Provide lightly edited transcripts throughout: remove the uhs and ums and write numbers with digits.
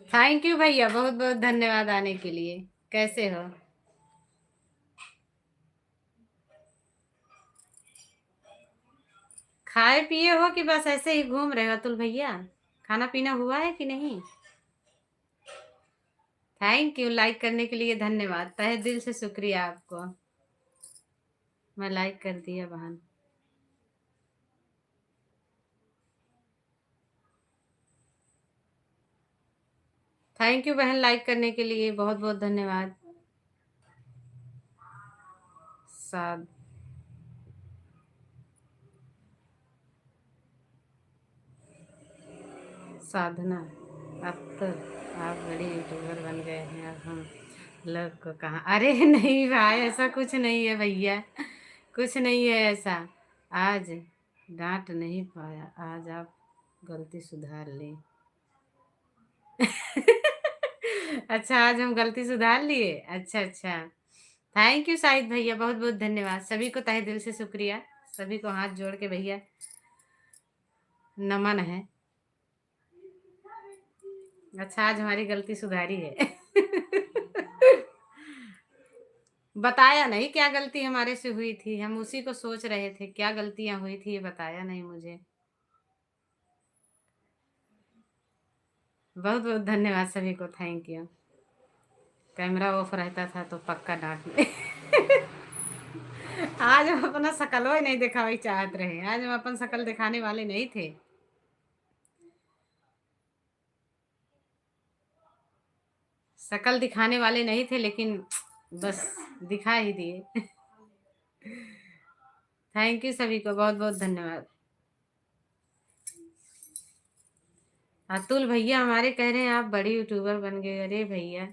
Thank you भैया, बहुत बहुत धन्यवाद आने के लिए। कैसे हो? खाए पिए हो कि बस ऐसे ही घूम रहे हो अतुल भैया? खाना पीना हुआ है कि नहीं? थैंक यू, लाइक करने के लिए धन्यवाद, तहे दिल से शुक्रिया आपको। मैं लाइक कर दिया बहन। थैंक यू बहन, लाइक करने के लिए बहुत बहुत धन्यवाद। साध साधना, अब तो आप बड़ी यूट्यूबर बन गए हैं। अब हम लोग को कहाँ, अरे नहीं भाई, ऐसा कुछ नहीं है भैया, कुछ नहीं है ऐसा। आज डांट नहीं पाया, आज आप गलती सुधार लें। अच्छा, आज हम गलती सुधार लिए। अच्छा अच्छा, थैंक यू शाहिद भैया, बहुत बहुत धन्यवाद। सभी को तहे दिल से शुक्रिया, सभी को हाथ जोड़ के भैया नमन है। अच्छा, आज हमारी गलती सुधारी है। बताया नहीं क्या गलती हमारे से हुई थी, हम उसी को सोच रहे थे क्या गलतियां हुई थी, ये बताया नहीं मुझे। बहुत बहुत धन्यवाद सभी को, थैंक यू। कैमरा ऑफ रहता था तो पक्का डांट ले। आज हम अपना शकलो ही नहीं दिखावे चाहत रहे, आज हम अपन शकल दिखाने वाले नहीं थे। शकल दिखाने वाले नहीं थे, लेकिन बस दिखा ही दिए। थैंक यू सभी को, बहुत बहुत धन्यवाद। अतुल भैया हमारे कह रहे हैं आप बड़ी यूट्यूबर बन गए। अरे भैया,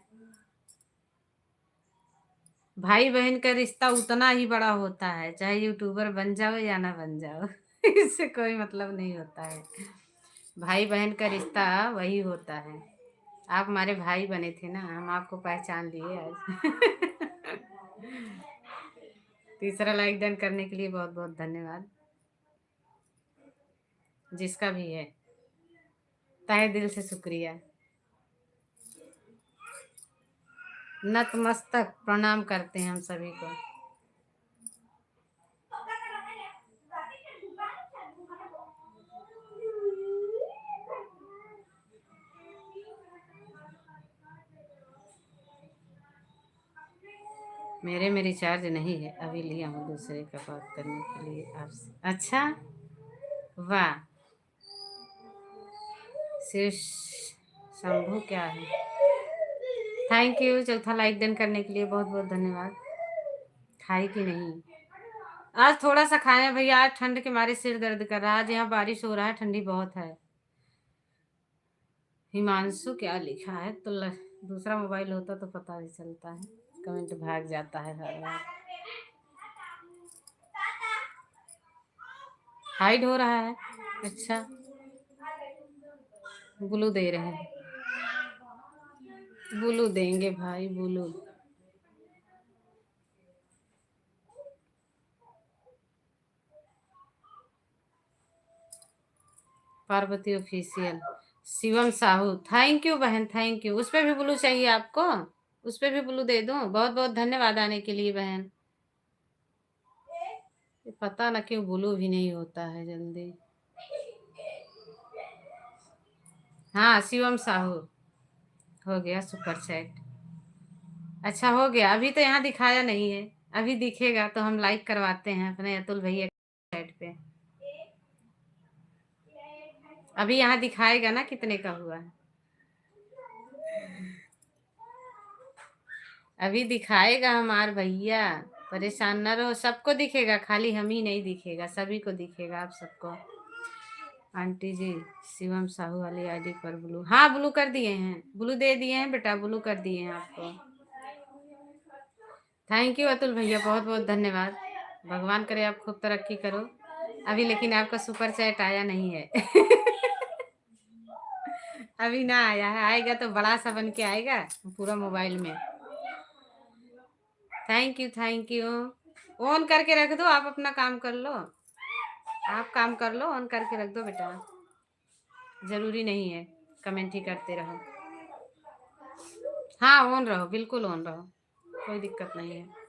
भाई बहन का रिश्ता उतना ही बड़ा होता है, चाहे यूट्यूबर बन जाओ या ना बन जाओ। इससे कोई मतलब नहीं होता है। भाई बहन का रिश्ता वही होता है। आप हमारे भाई बने थे ना, हम आपको पहचान लिए आज। तीसरा लाइक डन करने के लिए बहुत बहुत धन्यवाद, जिसका भी है तहे दिल से शुक्रिया। नतमस्तक प्रणाम करते हैं हम सभी को। मेरे में रिचार्ज नहीं है, अभी लिया हूँ दूसरे का बात करने के लिए आपसे। अच्छा, वाह, शिव शंभू क्या है। थैंक यू, चौथा लाइक डन करने के लिए बहुत बहुत धन्यवाद। खाई कि नहीं? आज थोड़ा सा खाए हैं भैया, आज ठंड के मारे सिर दर्द कर रहा है। आज यहाँ बारिश हो रहा है, ठंडी बहुत है। हिमांशु क्या लिखा है तो दूसरा मोबाइल होता तो पता भी चलता है, कमेंट भाग जाता है हर बार। हाइड हो रहा है। अच्छा, ब्लू दे रहे हैं, ब्लू देंगे भाई, blue. Parvati official, Shivam Sahu, thank you बहन, थैंक यू। उस पे भी ब्लू चाहिए आपको? उस पे भी ब्लू दे दूं? बहुत बहुत धन्यवाद आने के लिए बहन। पता ना क्यों ब्लू भी नहीं होता है जल्दी। हाँ, शिवम साहू, हो गया सुपर चैट। अच्छा हो गया, अभी तो यहाँ दिखाया नहीं है, अभी दिखेगा तो हम लाइक करवाते हैं अपने अतुल भैया चैट पे। अभी यहाँ दिखाएगा ना कितने का हुआ है, अभी दिखाएगा हमार भैया। परेशान न रहो, सबको दिखेगा, खाली हम ही नहीं दिखेगा, सभी को दिखेगा, आप सबको। आंटी जी, शिवम साहू वाली आईडी पर ब्लू, हाँ ब्लू कर दिए हैं, ब्लू दे दिए हैं बेटा, ब्लू कर दिए हैं आपको। थैंक यू अतुल भैया, बहुत बहुत धन्यवाद। भगवान करे आप खूब तरक्की करो। अभी लेकिन आपका सुपर चैट आया नहीं है। अभी ना आया है, आएगा तो बड़ा सा बन के आएगा पूरा मोबाइल में। Thank you, thank you. On करके रख दो, आप अपना काम कर लो, आप काम कर लो, ऑन करके रख दो बेटा, जरूरी नहीं है कमेंट ही करते रहो। हाँ ऑन रहो, बिल्कुल ऑन रहो, कोई दिक्कत नहीं है।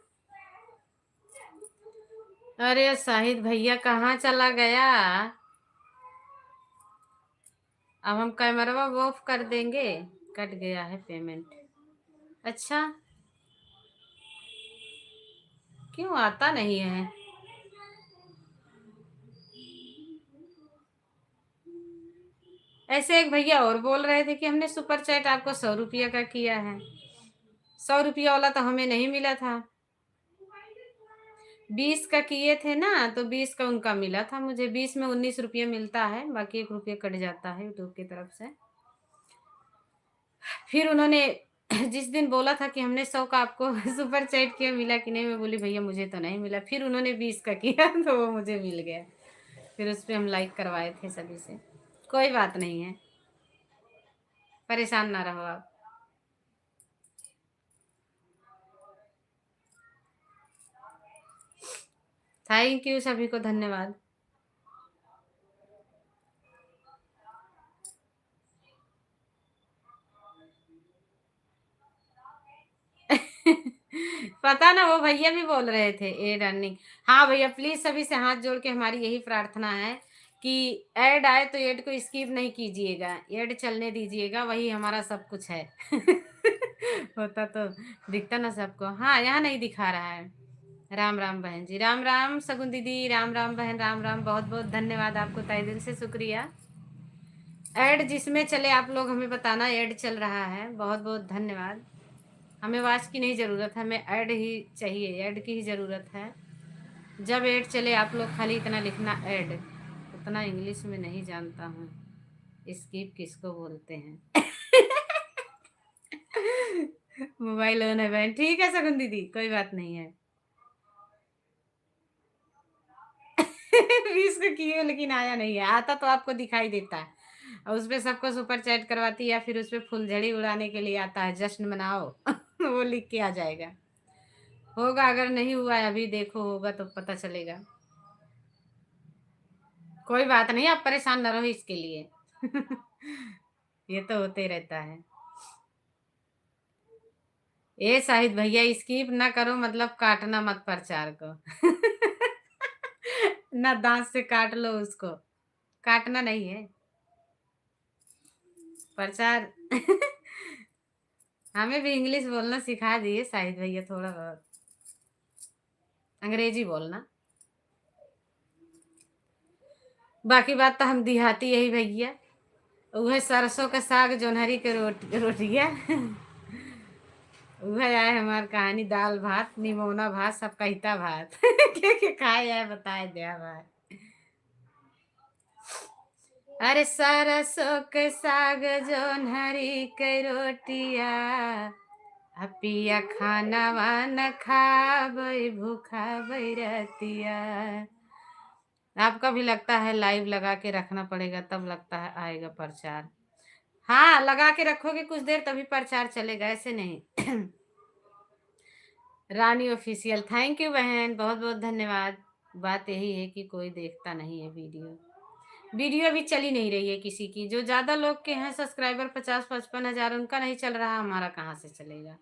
अरे शाहिद भैया कहाँ चला गया? अब हम कैमरा ऑफ कर देंगे। कट गया है पेमेंट। अच्छा, क्यों आता नहीं है? ऐसे एक भैया और बोल रहे थे कि हमने सुपर चैट आपको 100 रुपया का किया है। 100 रुपया वाला तो हमें नहीं मिला था। 20 का किए थे ना, तो 20 का उनका मिला था मुझे। 20 में 19 रुपया मिलता है, बाकी 1 रुपया कट जाता है यूट्यूब की तरफ से। फिर उन्होंने जिस दिन बोला था कि हमने 100 का आपको सुपर चैट किया, मिला कि नहीं, मैं बोली भैया मुझे तो नहीं मिला। फिर उन्होंने 20 का किया तो वो मुझे मिल गया। फिर उस पर हम लाइक करवाए थे सभी से। कोई बात नहीं है, परेशान ना रहो आप। थैंक यू, सभी को धन्यवाद। पता ना, वो भैया भी बोल रहे थे ए रनिंग। हाँ भैया, प्लीज सभी से हाथ जोड़ के हमारी यही प्रार्थना है कि ऐड आए तो ऐड को स्किप नहीं कीजिएगा, ऐड चलने दीजिएगा, वही हमारा सब कुछ है। होता तो दिखता ना सबको। हाँ, यहाँ नहीं दिखा रहा है। राम राम बहन जी, राम राम सगुन दीदी, राम राम बहन, राम राम। बहुत बहुत धन्यवाद आपको, तहे दिल से शुक्रिया। ऐड जिसमें चले आप लोग हमें बताना, ऐड चल रहा है। बहुत बहुत धन्यवाद। हमें आवाज़ की नहीं ज़रूरत है, हमें ऐड ही चाहिए, ऐड की ही ज़रूरत है। जब ऐड चले आप लोग खाली इतना लिखना ऐड। उतना इंग्लिश में नहीं जानता हूँ, स्किप किसको बोलते हैं। मोबाइल ऑन है बहन, ठीक है सगुन दीदी, कोई बात नहीं है। 20 को किए लेकिन आया नहीं है। आता तो आपको दिखाई देता है, और उस पे सबको सुपर चैट करवाती है, या फिर उस पे फुलझड़ी उड़ाने के लिए आता है, जश्न मनाओ। वो लिख के आ जाएगा। होगा, अगर नहीं हुआ है अभी, देखो होगा तो पता चलेगा। कोई बात नहीं, आप परेशान न रहो इसके लिए। ये तो होते ही रहता है। ए शाहिद भैया, स्किप ना करो मतलब काटना मत प्रचार को। ना दांत से काट लो उसको, काटना नहीं है प्रचार। हमें भी इंग्लिश बोलना सिखा दिए शाहिद भैया, थोड़ा बहुत अंग्रेजी बोलना। बाकी बात तो हम देहाती यही भैया। वह सरसों का साग जोनहरी के रोटिया। वह आए हमार कहानी, दाल भात निमोना भात सब कहता भात। के खाए आए बताए दिया भाई। अरे सरसों के साग जोनहरी के रोटिया, पिया खाना वाना खाबई भूखा बैरतिया। आपका भी लगता है लाइव लगा के रखना पड़ेगा, तब लगता है आएगा प्रचार। हाँ, लगा के रखोगे कुछ देर तभी प्रचार चलेगा, ऐसे नहीं। रानी ऑफिशियल, थैंक यू बहन, बहुत बहुत धन्यवाद। बात यही है कि कोई देखता नहीं है वीडियो। वीडियो अभी चली नहीं रही है किसी की। जो ज्यादा लोग के हैं सब्सक्राइबर, 50-55 हजार, उनका नहीं चल रहा, हमारा कहाँ से चलेगा?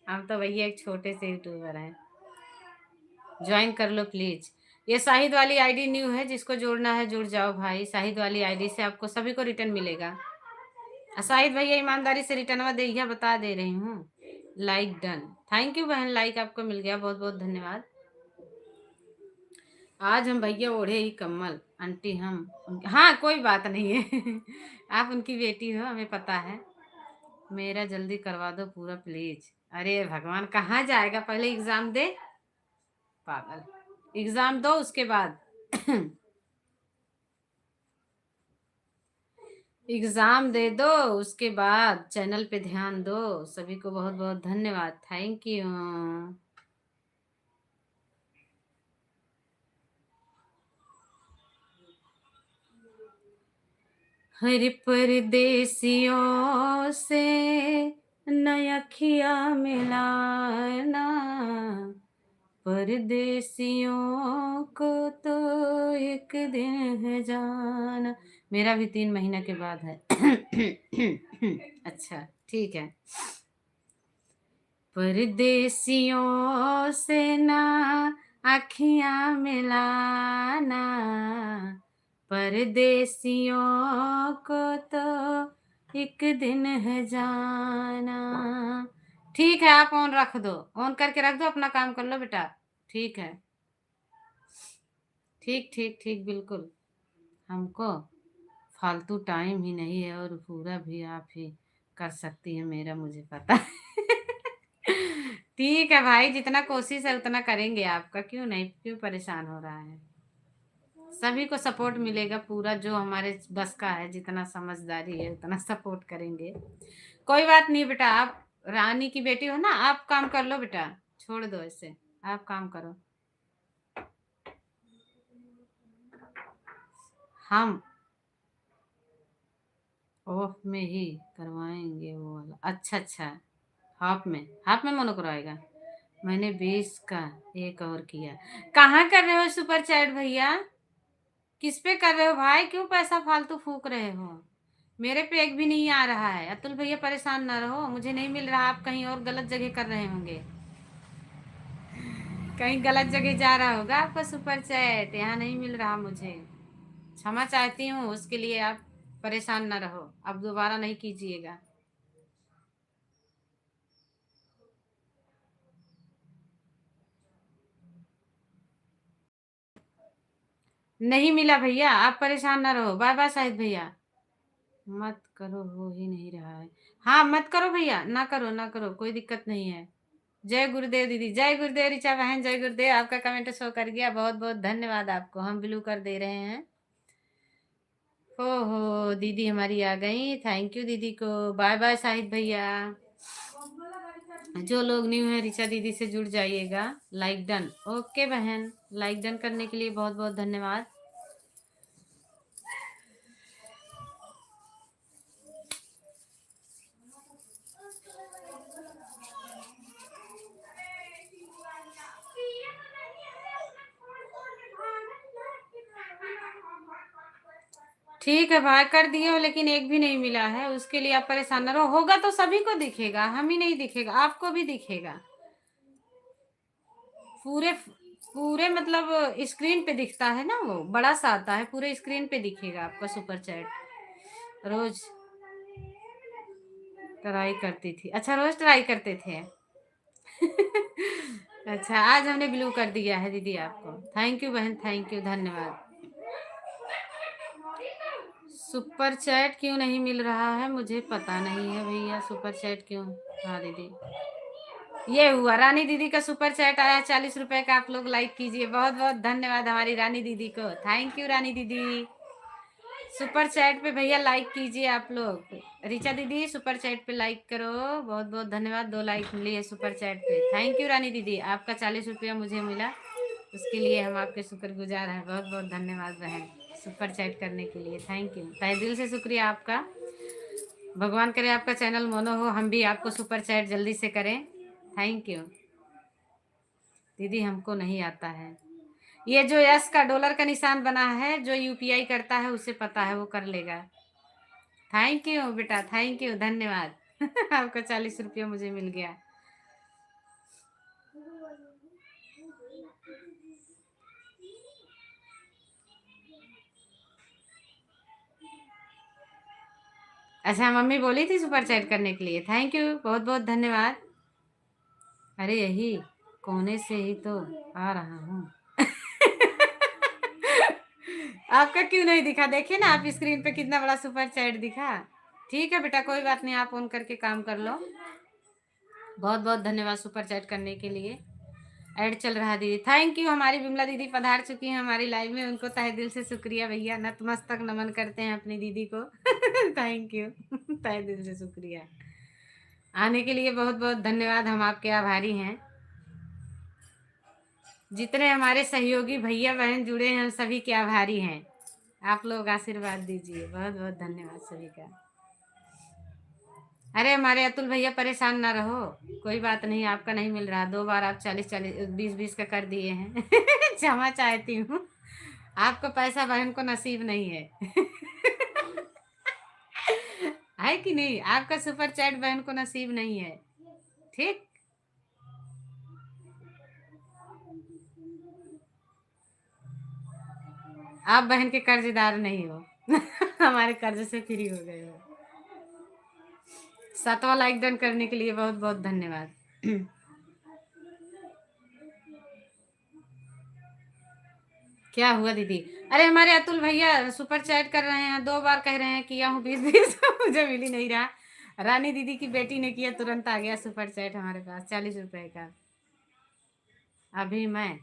हम तो भैया एक छोटे से यूट्यूबर हैं। ज्वाइन कर लो प्लीज। ये शाहिद वाली आईडी न्यू है, जिसको जोड़ना है जुड़ जाओ भाई। शाहिद वाली आईडी से आपको सभी को रिटर्न मिलेगा। शाहिद भैया ईमानदारी से रिटर्नवा दे, बता दे रही हूँ। लाइक डन, थैंक यू बहन, लाइक आपको मिल गया, बहुत बहुत धन्यवाद। आज हम भैया ओढ़े ही कम्बल, आंटी हम हाँ कोई बात नहीं है। आप उनकी बेटी हो, हमें पता है। मेरा जल्दी करवा दो पूरा प्लीज। अरे भगवान, कहाँ जाएगा, पहले एग्जाम दे। पागल, एग्जाम दो उसके बाद। एग्जाम दे दो, उसके बाद चैनल पे ध्यान दो। सभी को बहुत बहुत धन्यवाद, थैंक यू। हर परदेसियों से नया खिया मिलाना, परदेसियों को तो एक दिन है जाना। मेरा भी 3 महीना के बाद है। अच्छा, ठीक है। परदेसियों से ना आँखियाँ मिलाना, परदेसियों को तो एक दिन है जाना। ठीक है, आप ऑन रख दो, ऑन करके रख दो, अपना काम कर लो बेटा। ठीक है, ठीक ठीक ठीक, बिल्कुल। हमको फालतू टाइम ही नहीं है और पूरा भी आप ही कर सकती है मेरा, मुझे पता है। ठीक है भाई, जितना कोशिश है उतना करेंगे आपका, क्यों नहीं, क्यों परेशान हो रहा है। सभी को सपोर्ट मिलेगा पूरा, जो हमारे बस का है, जितना समझदारी है उतना सपोर्ट करेंगे। कोई बात नहीं बेटा, आप रानी की बेटी हो ना, आप काम कर लो बेटा, छोड़ दो ऐसे, आप काम करो। हम ऑफ में ही करवाएंगे वो वाला। अच्छा अच्छा, हाफ में मोनो करवाएगा। मैंने 20 का एक और किया। कहाँ कर रहे हो सुपर चैट भैया, किस पे कर रहे हो भाई, क्यों पैसा फालतू फूक रहे हो। मेरे पे एक भी नहीं आ रहा है। अतुल भैया परेशान ना रहो, मुझे नहीं मिल रहा, आप कहीं और गलत जगह कर रहे होंगे, कहीं गलत जगह जा रहा होगा आपका सुपर चैट, यहाँ नहीं मिल रहा मुझे। क्षमा चाहती हूँ उसके लिए, आप परेशान ना रहो, अब दोबारा नहीं कीजिएगा। नहीं मिला भैया, आप परेशान ना रहो, बाय बाय शाहिद भैया। मत करो, हो ही नहीं रहा है। हाँ मत करो भैया, ना करो ना करो, कोई दिक्कत नहीं है। जय गुरुदेव दीदी, जय गुरुदेव ऋचा बहन, जय गुरुदेव। आपका कमेंट शो कर गया, बहुत बहुत धन्यवाद आपको, हम ब्लू कर दे रहे हैं। ओहो, दीदी हमारी आ गई, थैंक यू दीदी को। बाय बाय शाहिद भैया। जो लोग न्यू है ऋचा दीदी से जुड़ जाइएगा। लाइक डन, ओके बहन, लाइक डन करने के लिए बहुत बहुत धन्यवाद। ठीक है भाई, कर दिए हो, लेकिन एक भी नहीं मिला है, उसके लिए आप परेशान ना रहो, होगा तो सभी को दिखेगा, हम ही नहीं दिखेगा, आपको भी दिखेगा। पूरे पूरे मतलब स्क्रीन पे दिखता है ना, वो बड़ा सा आता है, पूरे स्क्रीन पे दिखेगा आपका सुपर चैट। रोज ट्राई करती थी, अच्छा रोज ट्राई करते थे। अच्छा, आज हमने ब्लू कर दिया है दीदी आपको, थैंक यू बहन, थैंक यू, धन्यवाद। सुपर चैट क्यों नहीं मिल रहा है, मुझे पता नहीं है भैया, सुपर चैट क्यों। हाँ दीदी, ये हुआ, रानी दीदी का सुपर चैट आया 40 रुपए का, आप लोग लाइक कीजिए, बहुत बहुत धन्यवाद हमारी रानी दीदी को, थैंक यू रानी दीदी। सुपर चैट पे भैया लाइक कीजिए आप लोग, ऋचा दीदी सुपर चैट पे लाइक करो, बहुत बहुत धन्यवाद, 2 लाइक मिली है सुपर चैट पे, थैंक यू रानी दीदी, आपका 40 रुपया मुझे मिला, उसके लिए हम आपके शुक्रगुजार हैं, बहुत बहुत धन्यवाद बहन, सुपर चैट करने के लिए, थैंक यू, तहे दिल से शुक्रिया आपका। भगवान करे आपका चैनल मोनो हो, हम भी आपको सुपर चैट जल्दी से करें, थैंक यू। दीदी हमको नहीं आता है, ये जो यस का डॉलर का निशान बना है, जो यूपीआई करता है उसे पता है, वो कर लेगा। थैंक यू बेटा, थैंक यू, धन्यवाद। आपका 40 रुपया मुझे मिल गया। अच्छा, मम्मी बोली थी सुपर चैट करने के लिए, थैंक यू, बहुत बहुत धन्यवाद। अरे यही कोने से ही तो आ रहा हूँ। आपका क्यों नहीं दिखा, देखिए ना आप स्क्रीन पे कितना बड़ा सुपर चैट दिखा। ठीक है बेटा, कोई बात नहीं, आप ऑन करके काम कर लो। बहुत बहुत धन्यवाद सुपर चैट करने के लिए। ऐड चल रहा है दीदी, थैंक यू, हमारी बिमला दीदी पधार चुकी हैं हमारी लाइव में, उनको तहे दिल से शुक्रिया भैया, नतमस्तक नमन करते हैं अपनी दीदी को। थैंक यू, तहे दिल से शुक्रिया, आने के लिए बहुत बहुत धन्यवाद, हम आपके आभारी हैं। जितने हमारे सहयोगी भैया बहन जुड़े हैं, हम सभी के आभारी हैं। आप लोग आशीर्वाद दीजिए, बहुत बहुत धन्यवाद सभी का। अरे हमारे अतुल भैया परेशान ना रहो, कोई बात नहीं, आपका नहीं मिल रहा, 2 बार आप 40-40 20-20 का कर दिए हैं। क्षमा चाहती हूँ, आपको पैसा बहन को नसीब नहीं है। है कि नहीं? आपका सुपर चैट बहन को नसीब नहीं है। ठीक, आप बहन के कर्जदार नहीं हो। हमारे कर्ज से फ्री हो गए हो। 7वां लाइक डन करने के लिए बहुत बहुत धन्यवाद। क्या हुआ दीदी? अरे हमारे अतुल भैया सुपर चैट कर रहे हैं, 2 बार कह रहे हैं किया हूँ 20-20। मुझे मिल ही नहीं रहा। रानी दीदी की बेटी ने किया, तुरंत आ गया सुपर चैट हमारे पास 40 रुपए का। अभी मैं,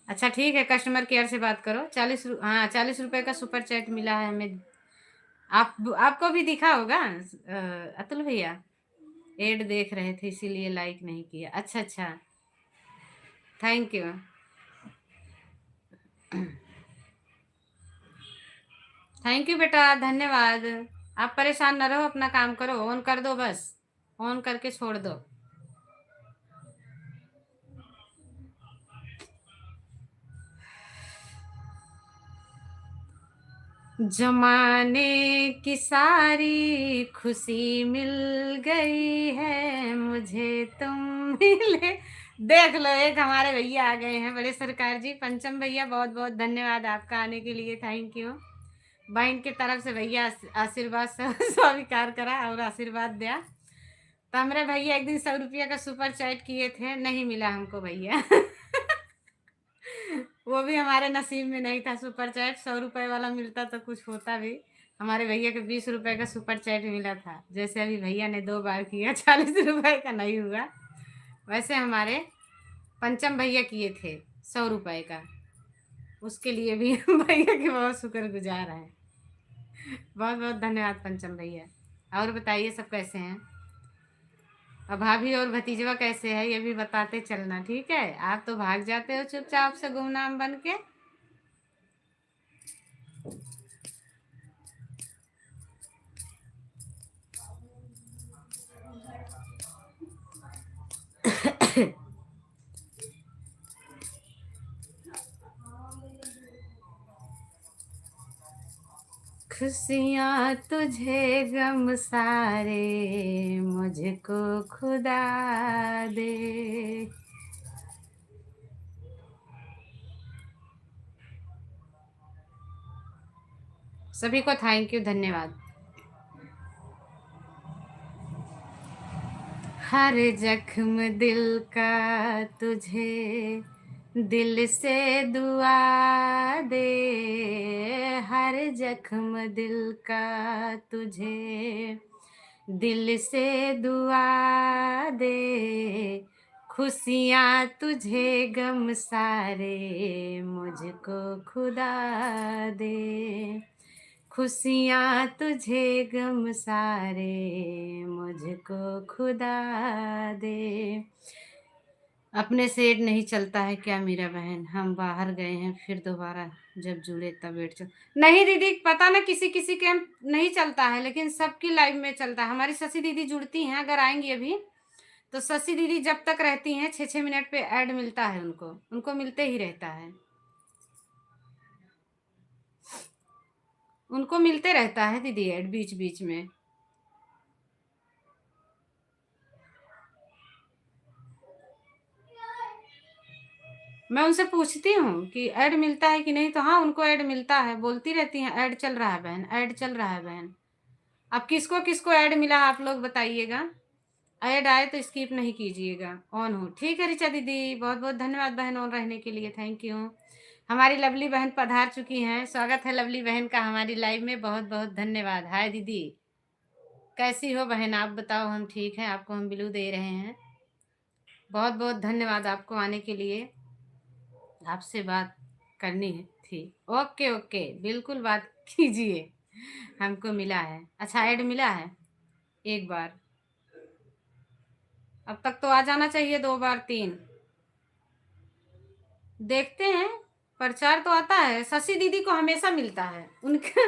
अच्छा ठीक है, कस्टमर केयर से बात करो। 40 रुपए का सुपर चैट मिला है हमें। आपको भी दिखा होगा अतुल भैया। एड देख रहे थे इसीलिए लाइक नहीं किया। अच्छा अच्छा, थैंक यू। थैंक यू बेटा, धन्यवाद। आप परेशान न रहो, अपना काम करो, ऑन कर दो बस, ऑन करके छोड़ दो। जमाने की सारी खुशी मिल गई है, मुझे तुम मिले। देख लो, एक हमारे भैया आ गए हैं, बड़े सरकार जी। पंचम भैया बहुत बहुत धन्यवाद आपका आने के लिए, थैंक यू। बहन की तरफ से भैया आशीर्वाद स्वीकार करा और आशीर्वाद दिया। तो हमारे भैया एक दिन 100 रुपया का सुपर चैट किए थे, नहीं मिला हमको भैया। वो भी हमारे नसीब में नहीं था सुपर चैट। 100 रुपए वाला मिलता तो कुछ होता भी। हमारे भैया के 20 रुपए का सुपर चैट मिला था। जैसे अभी भैया ने 2 बार किया, 40 रुपए का नहीं हुआ। वैसे हमारे पंचम भैया किए थे 100 रुपए का। उसके लिए भी भैया के बहुत शुक्रगुजार है। बहुत बहुत धन्यवाद पंचम भैया। और बताइए सब कैसे हैं? अब भाभी और भतीजवा कैसे है ये भी बताते चलना, ठीक है? आप तो भाग जाते हो चुपचाप से गुमनाम बन के। खुशियाँ तुझे गम सारे मुझको खुदा दे। सभी को थैंक यू, धन्यवाद। हर जख्म दिल का तुझे दिल से दुआ दे। हर जख्म दिल का तुझे दिल से दुआ दे। खुशियाँ तुझे गम सारे मुझको खुदा दे। खुशियाँ तुझे गम सारे मुझको खुदा दे। अपने सेठ नहीं चलता है क्या मेरा बहन? हम बाहर गए हैं, फिर दोबारा जब जुड़े तब वेट चल। नहीं दीदी, पता ना किसी किसी के नहीं चलता है, लेकिन सबकी लाइव में चलता है। हमारी शशि दीदी जुड़ती हैं, अगर आएंगी अभी तो शशि दीदी जब तक रहती हैं 6-6 मिनट पे ऐड मिलता है उनको, उनको मिलते ही रहता है। उनको मिलते रहता है दीदी ऐड बीच बीच में। मैं उनसे पूछती हूँ कि ऐड मिलता है कि नहीं, तो हाँ उनको ऐड मिलता है, बोलती रहती हैं ऐड चल रहा है बहन, ऐड चल रहा है बहन। अब किसको किसको ऐड मिला आप लोग बताइएगा। ऐड आए तो स्किप नहीं कीजिएगा, ऑन हो। ठीक है रिचा दीदी, बहुत बहुत धन्यवाद बहन ऑन रहने के लिए, थैंक यू। हमारी लवली बहन पधार चुकी हैं, स्वागत है लवली बहन का हमारी लाइव में, बहुत बहुत धन्यवाद। हाय दीदी, कैसी हो बहन आप बताओ? हम ठीक हैं, आपको हम बिलू दे रहे हैं। बहुत बहुत धन्यवाद आपको आने के लिए, आपसे बात करनी है थी। ओके ओके, बिल्कुल बात कीजिए। हमको मिला है, अच्छा ऐड मिला है 1 बार। अब तक तो आ जाना चाहिए 2 बार 3। देखते हैं, प्रचार तो आता है। शशि दीदी को हमेशा मिलता है, उनका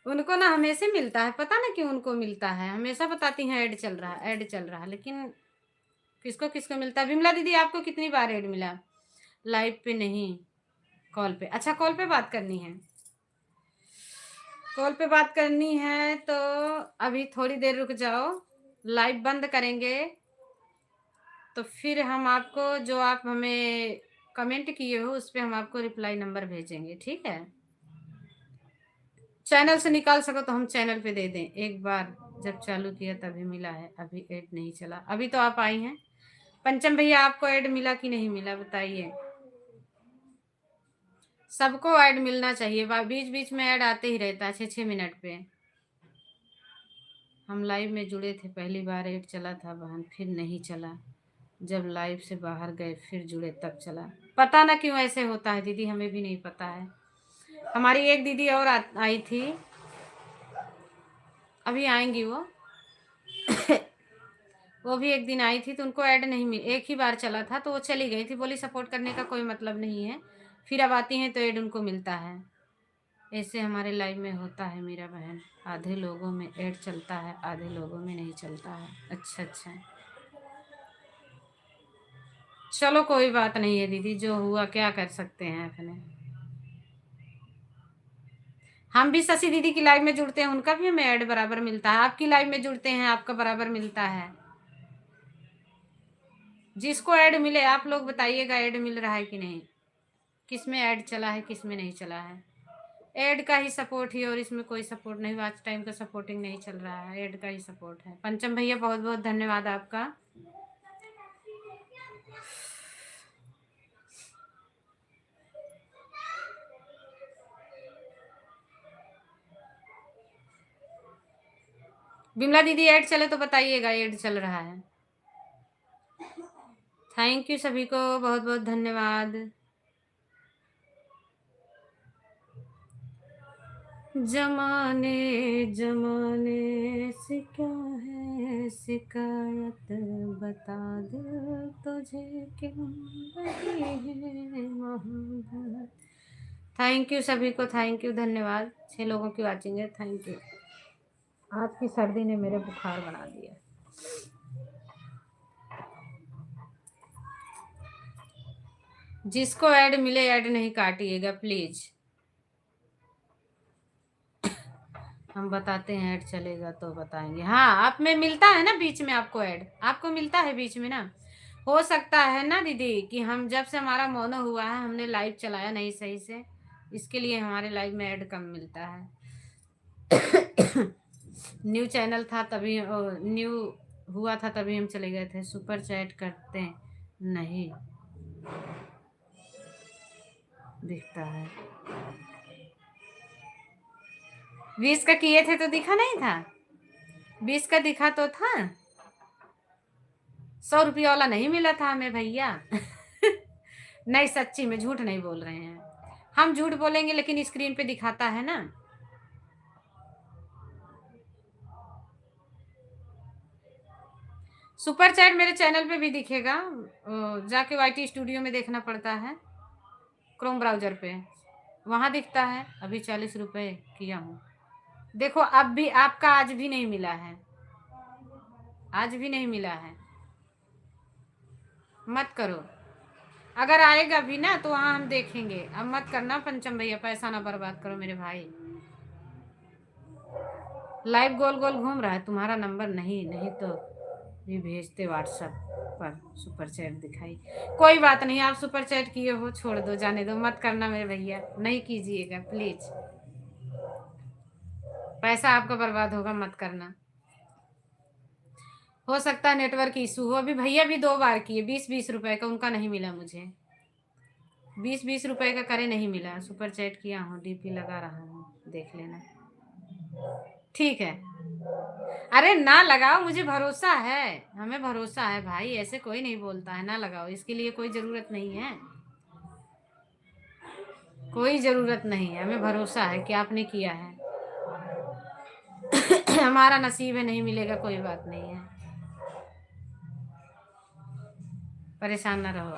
उनको ना हमेशा मिलता है, पता ना क्यों उनको मिलता है, हमेशा बताती हैं ऐड चल रहा है, ऐड चल रहा है, लेकिन किसको किसको मिलता है? विमला दीदी आपको कितनी बार ऐड मिला? लाइव पे नहीं, कॉल पे। अच्छा कॉल पे बात करनी है। कॉल पे बात करनी है तो अभी थोड़ी देर रुक जाओ, लाइव बंद करेंगे तो फिर हम आपको जो आप हमें कमेंट किए हो उस पे हम आपको रिप्लाई नंबर भेजेंगे, ठीक है? चैनल से निकाल सको तो हम चैनल पे दे दें। एक बार जब चालू किया तभी मिला है, अभी ऐड नहीं चला। अभी तो आप आई हैं। पंचम भैया आपको ऐड मिला कि नहीं मिला बताइए। सबको ऐड मिलना चाहिए, बीच बीच में ऐड आते ही रहता है 6-6 मिनट पे। हम लाइव में जुड़े थे, पहली बार ऐड चला था बहन, फिर नहीं चला। जब लाइव से बाहर गए फिर जुड़े तब चला। पता ना क्यों ऐसे होता है दीदी, हमें भी नहीं पता है। हमारी एक दीदी और आई थी, अभी आएंगी वो। वो भी एक दिन आई थी तो उनको ऐड नहीं मिली, एक ही बार चला था तो वो चली गई थी, बोली सपोर्ट करने का कोई मतलब नहीं है। फिर अब आती हैं तो ऐड उनको मिलता है। ऐसे हमारे लाइव में होता है मेरा बहन, आधे लोगों में ऐड चलता है, आधे लोगों में नहीं चलता है। अच्छा अच्छा, चलो कोई बात नहीं है दीदी, जो हुआ क्या कर सकते हैं अपने। हम भी शशि दीदी की लाइव में जुड़ते हैं, उनका भी हमें ऐड बराबर मिलता है। आपकी लाइव में जुड़ते हैं, आपका बराबर मिलता है। जिसको ऐड मिले आप लोग बताइएगा ऐड मिल रहा है कि नहीं, किस में ऐड चला है किस में नहीं चला है। ऐड का ही सपोर्ट ही, और इसमें कोई सपोर्ट नहीं, वॉच टाइम का सपोर्टिंग नहीं चल रहा है, ऐड का ही सपोर्ट है। पंचम भैया बहुत बहुत धन्यवाद आपका। बिमला दीदी ऐड चले तो बताइएगा, ऐड चल रहा है। थैंक यू सभी को, बहुत बहुत धन्यवाद। जमाने जमाने से क्या है शिकायत, बता दो तुझे क्यों नहीं है मोहब्बत। थैंक यू सभी को, थैंक यू, धन्यवाद। 6 लोगों की वाचिंग है, थैंक यू। आज की सर्दी ने मेरे बुखार बना दिया। जिसको ऐड मिले ऐड नहीं काटिएगा प्लीज। हम बताते हैं ऐड चलेगा तो बताएंगे। हाँ, आप में मिलता है ना बीच में, आपको ऐड आपको मिलता है बीच में ना। हो सकता है ना दीदी कि हम जब से हमारा मोनो हुआ है हमने लाइव चलाया नहीं सही से, इसके लिए हमारे लाइव में ऐड कम मिलता है। न्यू चैनल था तभी, न्यू हुआ था तभी हम चले गए थे। सुपर चैट करते नहीं दिखता है। 20 का किए थे तो दिखा नहीं था, 20 का दिखा तो था। 100 रुपया वाला नहीं मिला था हमें भैया। नहीं सच्ची में झूठ नहीं बोल रहे हैं, हम झूठ बोलेंगे लेकिन स्क्रीन पे दिखाता है ना। सुपर चैट मेरे चैनल पे भी दिखेगा, जाके वाईटी स्टूडियो में देखना पड़ता है, क्रोम ब्राउजर पे वहां दिखता है। अभी 40 रुपए किया हूँ, देखो अब भी आपका आज भी नहीं मिला है, आज भी नहीं मिला है। मत करो, अगर आएगा भी ना तो वहां हम देखेंगे। अब मत करना पंचम भैया, पैसा ना बर्बाद करो मेरे भाई। लाइव गोल गोल घूम रहा है तुम्हारा नंबर, नहीं नहीं तो भी भेजते व्हाट्सएप पर सुपर चैट दिखाई। कोई बात नहीं, आप सुपर चैट किए हो, छोड़ दो, जाने दो, मत करना मेरे भैया, नहीं कीजिएगा प्लीज। पैसा आपका बर्बाद होगा, मत करना। हो सकता है नेटवर्क इशू हो। अभी भैया भी 2 बार किए 20-20 रुपए का, उनका नहीं मिला मुझे। 20-20 रुपए का करे नहीं मिला। सुपर चैट किया हूँ, डीपी लगा रहा हूँ, देख लेना। ठीक है, अरे ना लगाओ, मुझे भरोसा है, हमें भरोसा है भाई, ऐसे कोई नहीं बोलता है ना लगाओ, इसके लिए कोई जरूरत नहीं है, कोई जरूरत नहीं है, हमें भरोसा है कि आपने किया है। हमारा नसीब है, नहीं मिलेगा, कोई बात नहीं है, परेशान ना रहो